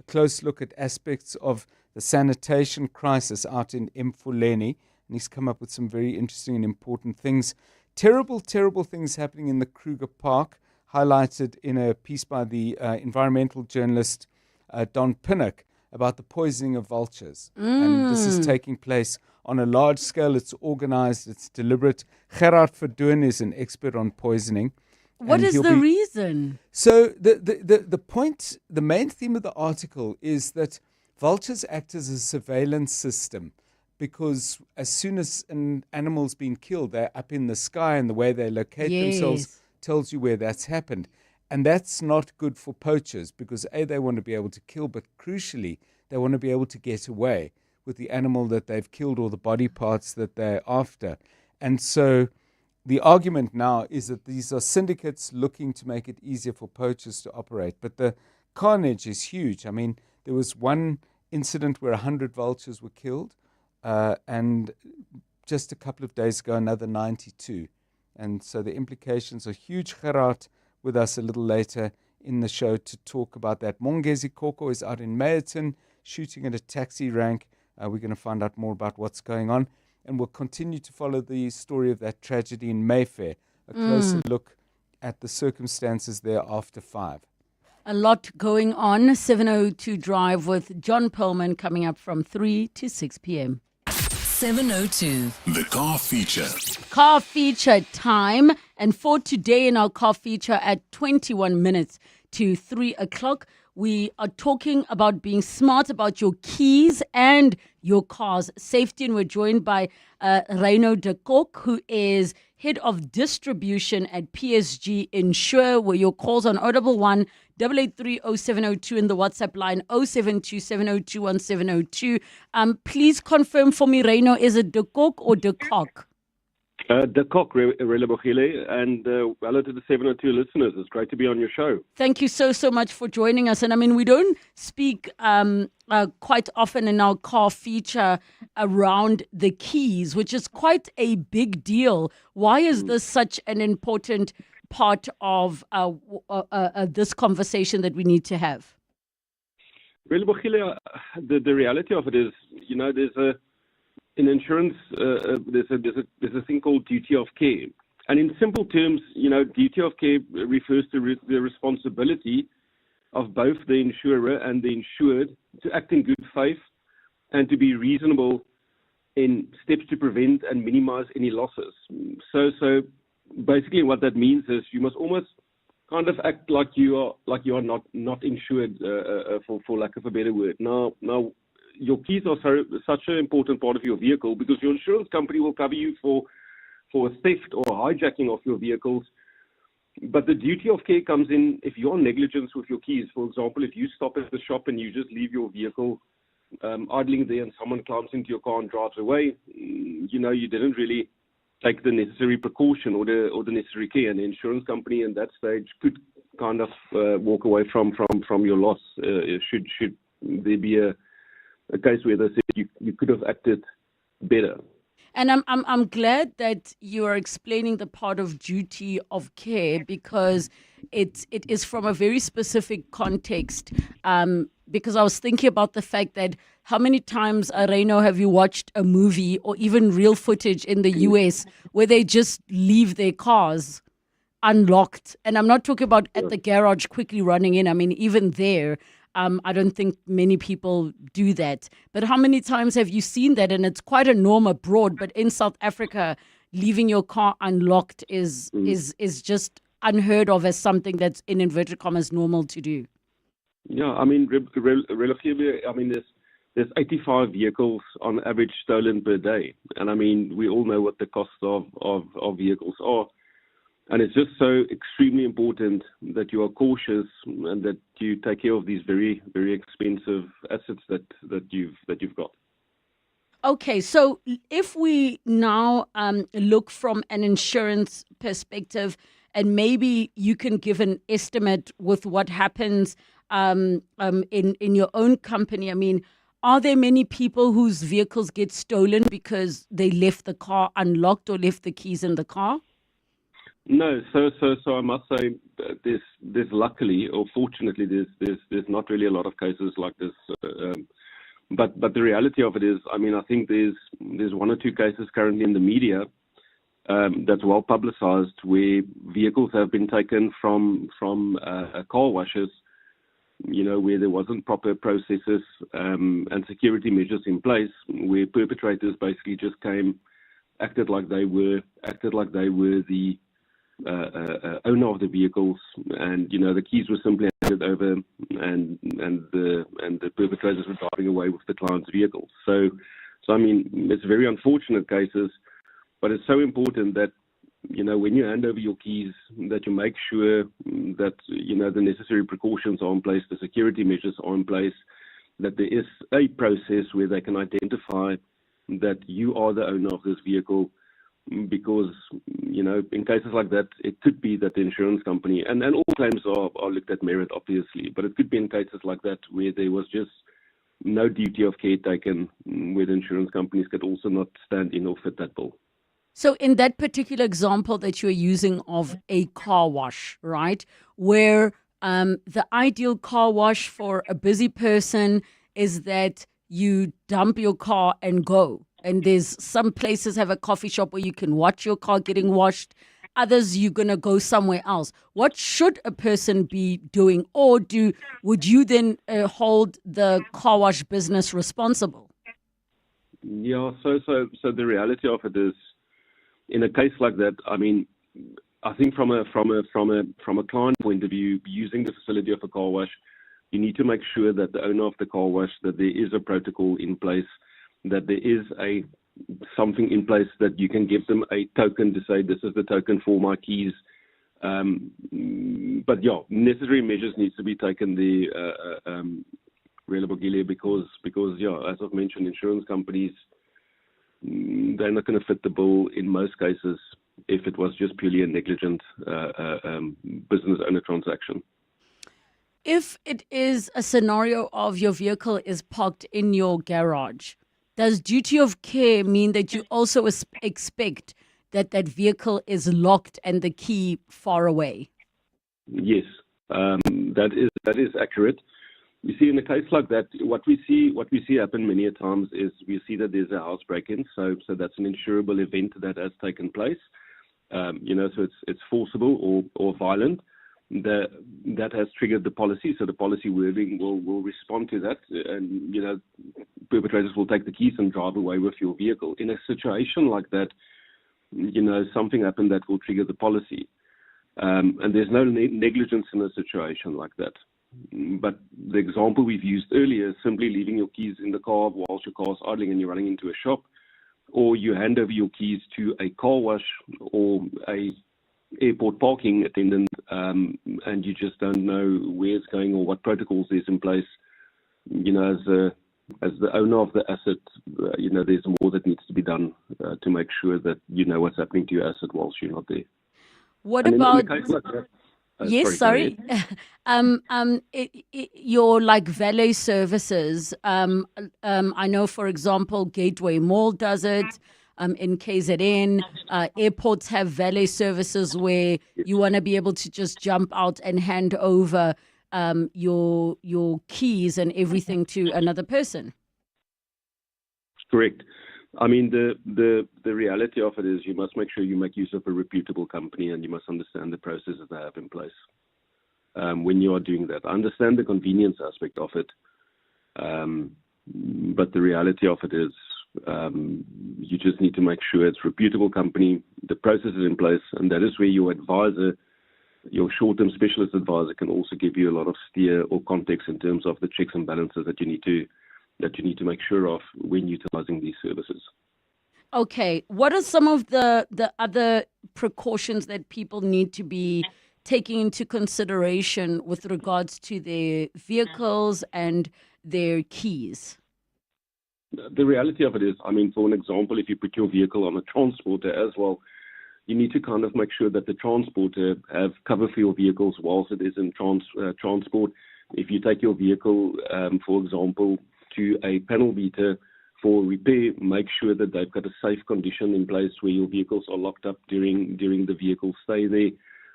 close look at aspects of the sanitation crisis out in Mfuleni, and he's come up with some very interesting and important things. Terrible, terrible things happening in the Kruger Park, highlighted in a piece by the environmental journalist Don Pinnock about the poisoning of vultures. And this is taking place on a large scale. It's organized, it's deliberate. Gerard Verdoen is an expert on poisoning. What is the reason? So the point, the main theme of the article is that vultures act as a surveillance system because as soon as an animal's been killed, they're up in the sky and the way they locate themselves tells you where that's happened. And that's not good for poachers because A, they want to be able to kill, but crucially, they want to be able to get away with the animal that they've killed or the body parts that they're after. And so the argument now is that these are syndicates looking to make it easier for poachers to operate. But the carnage is huge. I mean, there was one incident where 100 vultures were killed, and just a couple of days ago, another 92. And so the implications are huge. Gerard with us a little later in the show to talk about that. Mongezi Koko is out in Meyerton shooting at a taxi rank. We're going to find out more about what's going on. And we'll continue to follow the story of that tragedy in Mayfair. A closer look at the circumstances there after 5. A lot going on. 702 Drive with John Perlman coming up from 3 to 6 p.m. 702. The car feature. Car feature time. And for today in our car feature at 21 minutes to 3 o'clock, we are talking about being smart about your keys and your car's safety. And we're joined by Reino de Kock, who is Head of Distribution at PSG Insure, where your calls on 011 883 0702 in the WhatsApp line 072 702 1702. Please confirm for me, Reino, is it de Kok or de Kok? De Kok, Relebogile, and hello to the 702 listeners. It's great to be on your show. Thank you so much for joining us. And I mean, we don't speak quite often in our car feature around the keys, which is quite a big deal. Why is this such an important part of this conversation that we need to have? Relebogile, the reality of it is, in insurance, there's a thing called duty of care. And in simple terms, duty of care refers to the responsibility of both the insurer and the insured to act in good faith and to be reasonable in steps to prevent and minimize any losses. So basically what that means is you must almost kind of act like you are not insured, for lack of a better word. Now, your keys are such an important part of your vehicle because your insurance company will cover you for a theft or hijacking of your vehicles. But the duty of care comes in if you're negligent with your keys. For example, if you stop at the shop and you just leave your vehicle idling there and someone climbs into your car and drives away, you didn't really take the necessary precaution or the necessary care. And the insurance company in that stage could kind of walk away from your loss should there be a case where they said you could have acted better. And I'm glad that you are explaining the part of duty of care because it is from a very specific context. Because I was thinking about the fact that how many times, Reino, have you watched a movie or even real footage in the US where they just leave their cars unlocked? And I'm not talking about at the garage quickly running in. I mean, even there, I don't think many people do that. But how many times have you seen that? And it's quite a norm abroad. But in South Africa, leaving your car unlocked is just unheard of as something that's in inverted commas normal to do. Yeah, I mean, there's 85 vehicles on average stolen per day. And I mean, we all know what the costs of vehicles are. And it's just so extremely important that you are cautious and that you take care of these very, very expensive assets that you've got. Okay, so if we now look from an insurance perspective, and maybe you can give an estimate with what happens in your own company. I mean, are there many people whose vehicles get stolen because they left the car unlocked or left the keys in the car? No, so I must say there's luckily or fortunately there's not really a lot of cases like this. But the reality of it is, I mean, I think there's one or two cases currently in the media that's well publicized where vehicles have been taken from car washes, where there wasn't proper processes and security measures in place, where perpetrators basically just acted like they were the owner of the vehicles, and the keys were simply handed over, and the perpetrators were driving away with the client's vehicles. So I mean, it's very unfortunate cases, but it's so important that when you hand over your keys, that you make sure that the necessary precautions are in place, the security measures are in place, that there is a process where they can identify that you are the owner of this vehicle. Because, in cases like that, it could be that the insurance company, and all claims are looked at merit, obviously, but it could be in cases like that where there was just no duty of care taken, where the insurance companies could also not stand in or fit that bill. So in that particular example that you're using of a car wash, right, where the ideal car wash for a busy person is that you dump your car and go. And there's some places have a coffee shop where you can watch your car getting washed. Others, you're going to go somewhere else. What should a person be doing? Or would you then hold the car wash business responsible? Yeah, so the reality of it is, in a case like that, I mean, I think from a client point of view, using the facility of a car wash, you need to make sure that the owner of the car wash, that there is a protocol in place, that there is a something in place that you can give them a token to say, this is the token for my keys. But yeah, necessary measures needs to be taken there, Relebogile, because yeah, as I've mentioned, insurance companies, they're not going to fit the bill in most cases if it was just purely a negligent business owner transaction. If it is a scenario of your vehicle is parked in your garage, does duty of care mean that you also expect that that vehicle is locked and the key far away? Yes, that is accurate. You see, in a case like that, what we see happen many a times is we see that there's a house break-in, so that's an insurable event that has taken place. So it's forcible or violent. That has triggered the policy, so the policy wording will respond to that, and perpetrators will take the keys and drive away with your vehicle. In a situation like that, something happened that will trigger the policy, and there's no negligence in a situation like that. But the example we've used earlier is simply leaving your keys in the car whilst your car's idling and you're running into a shop, or you hand over your keys to a car wash or a airport parking attendant, and you just don't know where it's going or what protocols there's in place. As the owner of the asset, there's more that needs to be done to make sure that you know what's happening to your asset whilst you're not there. What And about? in a case like that, Yes, sorry. Your like valet services. I know, for example, Gateway Mall does it. In KZN, airports have valet services where you want to be able to just jump out and hand over your keys and everything to another person. Correct. I mean, the reality of it is you must make sure you make use of a reputable company, and you must understand the processes they have in place when you are doing that. I understand the convenience aspect of it, but the reality of it is you just need to make sure it's a reputable company, the process is in place, and that is where your advisor, your short-term specialist advisor, can also give you a lot of steer or context in terms of the checks and balances that you need to make sure of when utilizing these services. Okay, what are some of the other precautions that people need to be taking into consideration with regards to their vehicles and their keys? The reality of it is, I mean, for an example, if you put your vehicle on a transporter as well, you need to kind of make sure that the transporter have cover for your vehicles whilst it is in transport. If you take your vehicle, for example, to a panel beater for repair, make sure that they've got a safe condition in place where your vehicles are locked up during the vehicle stay there.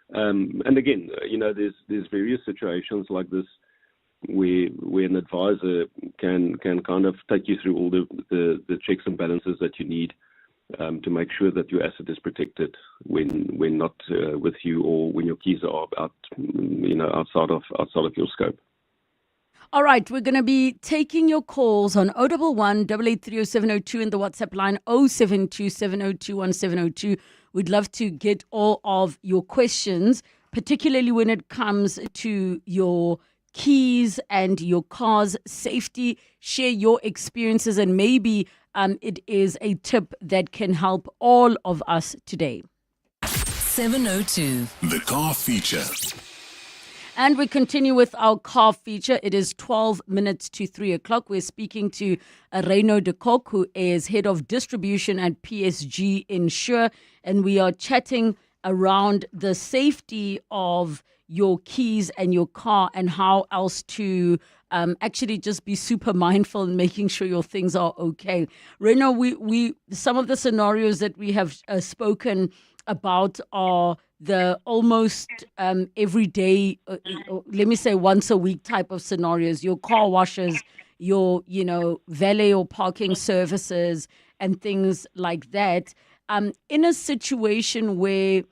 And again, there's various situations like this where an advisor can kind of take you through all the checks and balances that you need to make sure that your asset is protected when not with you, or when your keys are outside of your scope. All right, we're going to be taking your calls on 011 883 0702 and the WhatsApp line 072 702 1702. We'd love to get all of your questions, particularly when it comes to your keys and your car's safety. Share your experiences, and maybe it is a tip that can help all of us today. 702. The car feature. And we continue with our car feature. It is 12 minutes to 3 o'clock. We're speaking to Reino de Kock, who is head of distribution at PSG Insure, and we are chatting around the safety of your keys and your car, and how else to actually just be super mindful in making sure your things are okay. Reino, we some of the scenarios that we have spoken about are the almost everyday, let me say once a week type of scenarios, your car washes, your, valet or parking services and things like that. In a situation where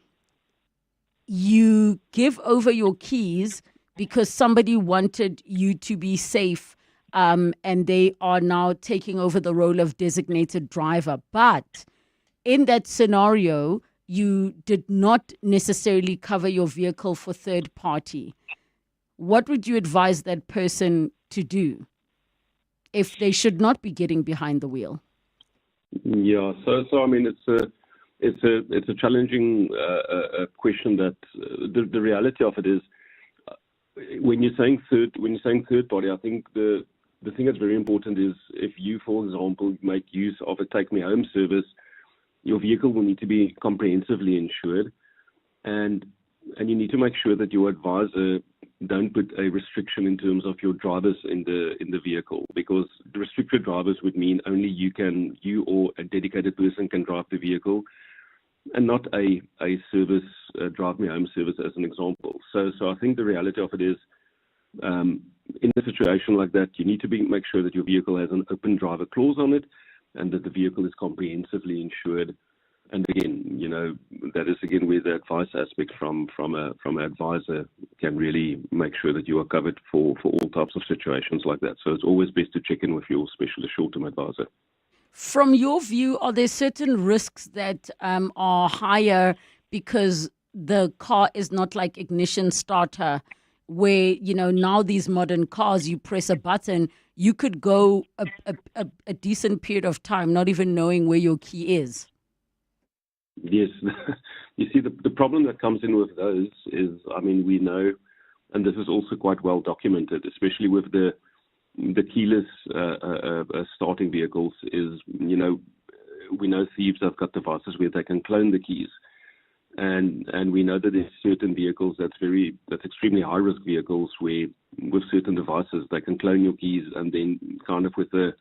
you give over your keys because somebody wanted you to be safe, and they are now taking over the role of designated driver. But in that scenario, you did not necessarily cover your vehicle for third party. What would you advise that person to do if they should not be getting behind the wheel? Yeah. So I mean, it's a challenging question. That the reality of it is, when you're saying third party, I think the thing that's very important is, if you, for example, make use of a Take Me Home service, your vehicle will need to be comprehensively insured, and you need to make sure that your advisor don't put a restriction in terms of your drivers in the vehicle, because the restricted drivers would mean only you or a dedicated person can drive the vehicle, and not a service, Drive Me Home service, as an example. So I think the reality of it is, in a situation like that, you need to make sure that your vehicle has an open driver clause on it, and that the vehicle is comprehensively insured. And again, that is again where the advice aspect from an advisor can really make sure that you are covered for all types of situations like that. So it's always best to check in with your specialist short-term advisor. From your view, are there certain risks that are higher because the car is not like ignition starter, where, now these modern cars, you press a button, you could go a decent period of time not even knowing where your key is? Yes. You see, the problem that comes in with those is, I mean, we know, and this is also quite well documented, especially with the keyless starting vehicles, is, we know thieves have got devices where they can clone the keys. And we know that there's certain vehicles that's extremely high risk vehicles, where with certain devices they can clone your keys and then kind of with a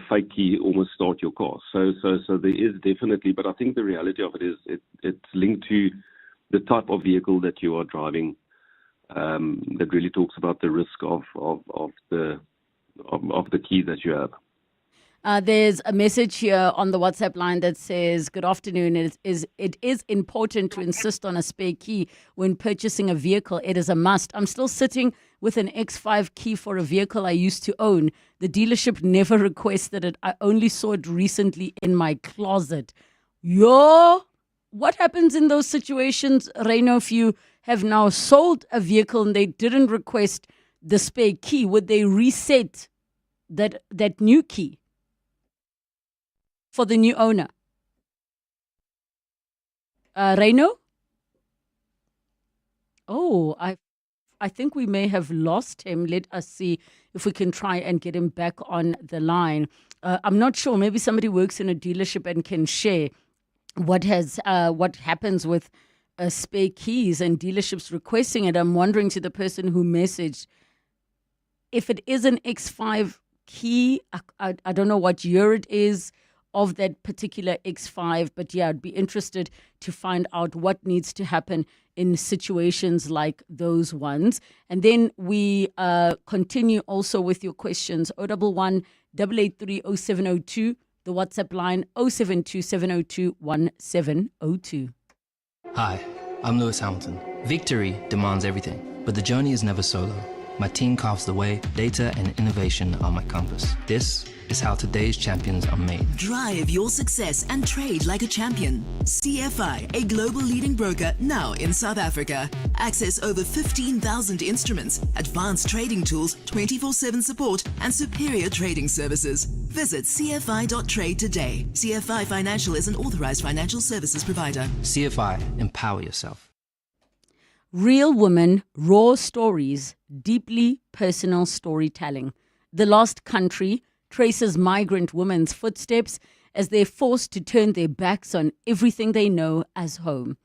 fake key almost start your car. So there is definitely, but I think the reality of it is it's linked to the type of vehicle that you are driving, that really talks about the risk of the key that you have. There's a message here on the WhatsApp line that says, good afternoon. It is important to insist on a spare key when purchasing a vehicle. It is a must. I'm still sitting with an X5 key for a vehicle I used to own. The dealership never requested it. I only saw it recently in my closet. What happens in those situations, Reino, if you have now sold a vehicle and they didn't request the spare key? Would they reset that new key for the new owner? Reino? Oh, I think we may have lost him. Let us see if we can try and get him back on the line. I'm not sure. Maybe somebody works in a dealership and can share what happens with spare keys and dealerships requesting it. I'm wondering, to the person who messaged, if it is an X5 key, I don't know what year it is of that particular X5, but yeah, I'd be interested to find out what needs to happen in situations like those ones. And then we continue also with your questions. 011 883 0702, the WhatsApp line 072 702 1702. Hi, I'm Lewis Hamilton. Victory demands everything, but the journey is never solo. My team carves the way, data and innovation are my compass. This is how today's champions are made. Drive your success and trade like a champion. CFI, a global leading broker now in South Africa. Access over 15,000 instruments, advanced trading tools, 24/7 support, and superior trading services. Visit cfi.trade today. CFI Financial is an authorized financial services provider. CFI, empower yourself. Real women, raw stories, deeply personal storytelling. The Lost Country traces migrant women's footsteps as they're forced to turn their backs on everything they know as home.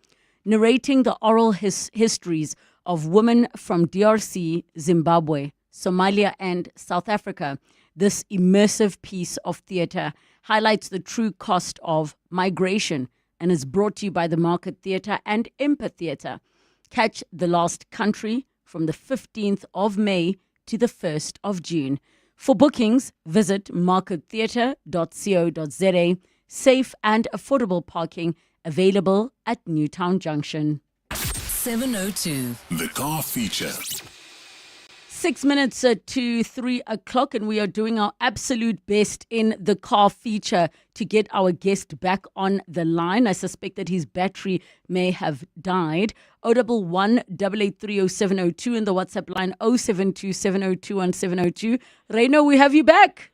Narrating the oral histories of women from DRC, Zimbabwe, Somalia, and South Africa, this immersive piece of theatre highlights the true cost of migration and is brought to you by the Market Theatre and Impa Theatre. Catch The Lost Country from the 15th of May to the 1st of June. For bookings, visit markettheatre.co.za. Safe and affordable parking available at Newtown Junction. 702. The car feature. 6 minutes to 3 o'clock, and we are doing our absolute best in the car feature to get our guest back on the line. I suspect that his battery may have died. 011 883 0702 and the WhatsApp line 072 702 1702. Reino, we have you back.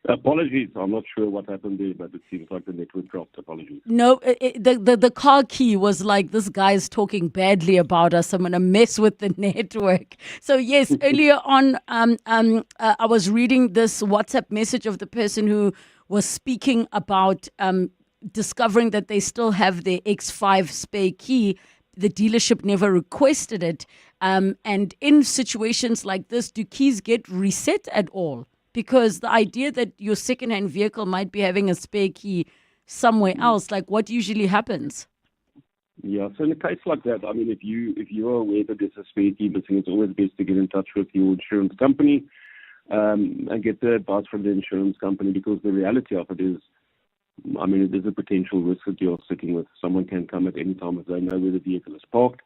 Apologies, I'm not sure what happened there, but it seems like the network dropped. Apologies. No, the car key was like, this guy's talking badly about us. I'm going to mess with the network. So yes, earlier on, I was reading this WhatsApp message of the person who was speaking about discovering that they still have their X5 spare key. The dealership never requested it. And in situations like this, do keys get reset at all? Because the idea that your secondhand vehicle might be having a spare key somewhere else, like what usually happens? Yeah, so in a case like that, I mean, if you are aware that there's a spare key missing, it's always best to get in touch with your insurance company and get the advice from the insurance company, because the reality of it is, I mean, there's a potential risk that you're sitting with. Someone can come at any time if they know where the vehicle is parked.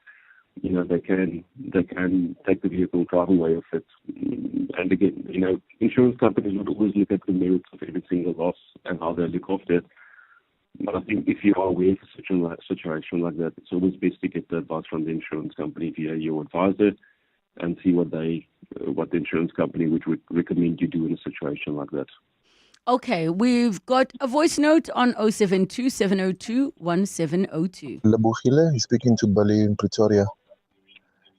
You know, they can take the vehicle, drive away with it. And again, you know, insurance companies would always look at the merits of every single loss and how they look after it. But I think if you are aware of a situation like that, it's always best to get the advice from the insurance company via your advisor and see what the insurance company would recommend you do in a situation like that. Okay, we've got a voice note on 072 702 1702. Relebogile, speaking to Bali in Pretoria.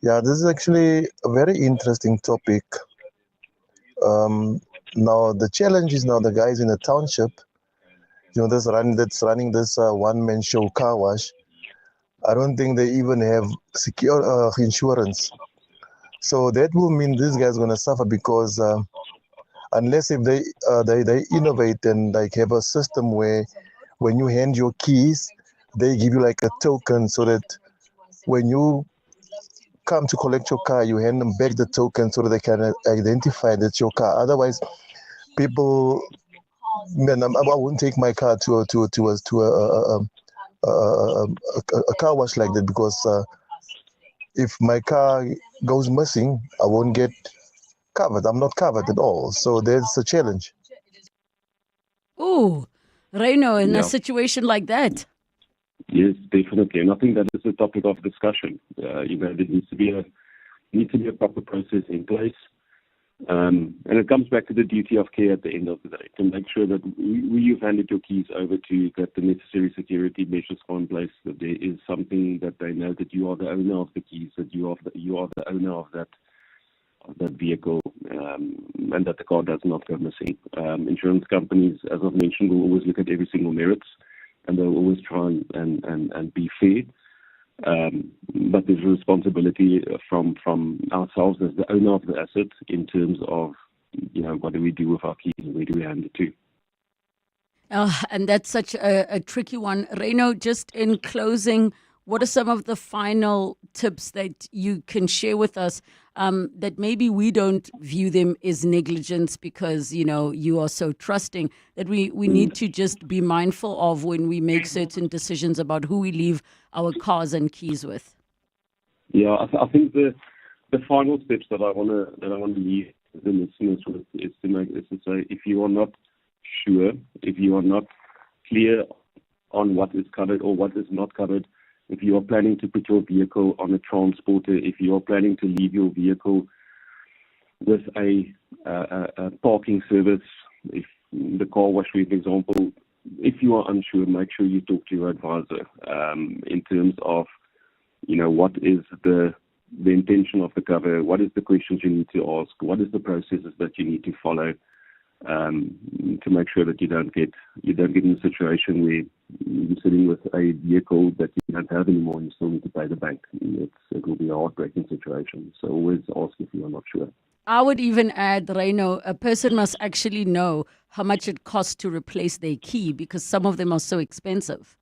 Yeah, this is actually a very interesting topic. Now, the challenge is now the guys in the township, you know, that's running this one-man show car wash. I don't think they even have secure insurance. So that will mean these guys are going to suffer because unless if they innovate and like have a system where when you hand your keys, they give you like a token so that when you come to collect your car, you hand them back the token so that they can identify that's your car. Otherwise, people, man, I wouldn't take my car to a car wash like that, because if my car goes missing, I won't get covered. I'm not covered at all. So there's a challenge. Ooh, Reino, in Yeah. a situation like that. Yes, definitely, and I think that is a topic of discussion. You know, there needs to be a proper process in place, and it comes back to the duty of care at the end of the day to make sure that you've handed your keys over to, that the necessary security measures are in place, that there is something that they know that you are the owner of the keys, that you are the owner of that vehicle, and that the car does not go missing. Insurance companies, as I've mentioned, will always look at every single merits, and they'll always try and be fair. But there's a responsibility from ourselves as the owner of the asset in terms of, you know, what do we do with our keys and where do we hand it to? And that's such a tricky one. Reino, just in closing, what are some of the final tips that you can share with us that maybe we don't view them as negligence because, you know, you are so trusting, that we need to just be mindful of when we make certain decisions about who we leave our cars and keys with? Yeah, I think the final steps that I want to leave the listeners with is to say, if you are not sure, if you are not clear on what is covered or what is not covered, if you are planning to put your vehicle on a transporter, if you are planning to leave your vehicle with a parking service, if the car wash, for example, if you are unsure, make sure you talk to your advisor in terms of, you know, what is the intention of the cover, what is the questions you need to ask, what is the processes that you need to follow to make sure that you don't get in a situation where you're sitting with a vehicle that you don't have anymore and you still need to pay the bank. It will be a heartbreaking situation. So always ask if you are not sure. I would even add, Reino, a person must actually know how much it costs to replace their key, because some of them are so expensive.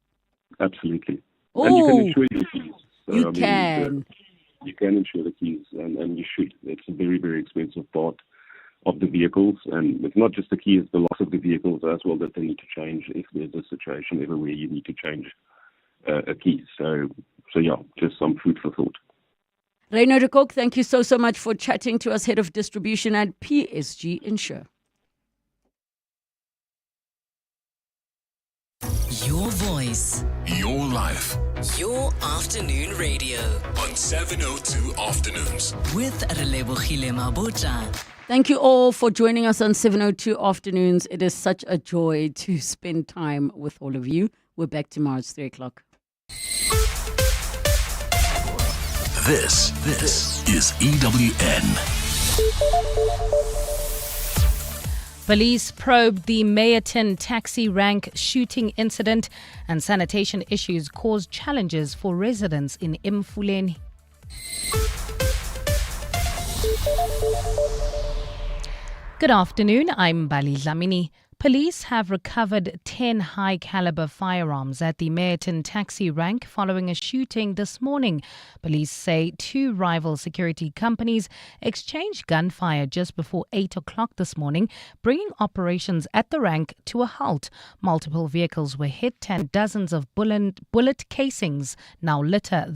Absolutely. Ooh, and you can insure your keys. So, you can. You can insure the keys, and you should. It's a very, very expensive part of the vehicles, and it's not just the key, it's the loss of the vehicles as well that they need to change if there's a situation ever where you need to change a key. So yeah, just some food for thought. Reino de Kock, thank you so much for chatting to us, Head of Distribution at PSG Insure. Your voice. Your life. Your afternoon radio On 702 Afternoons. with Relebogile Mabotja. Thank you all for joining us on 702 Afternoons. It is such a joy to spend time with all of you. We're back tomorrow at 3 o'clock. This is EWN. Police probed the Mayerton taxi rank shooting incident, and sanitation issues caused challenges for residents in Mfuleni. Good afternoon, I'm Bali Dlamini. Police have recovered 10 high-caliber firearms at the Mayerton taxi rank following a shooting this morning. Police say two rival security companies exchanged gunfire just before 8 o'clock this morning, bringing operations at the rank to a halt. Multiple vehicles were hit and dozens of bullet casings now litter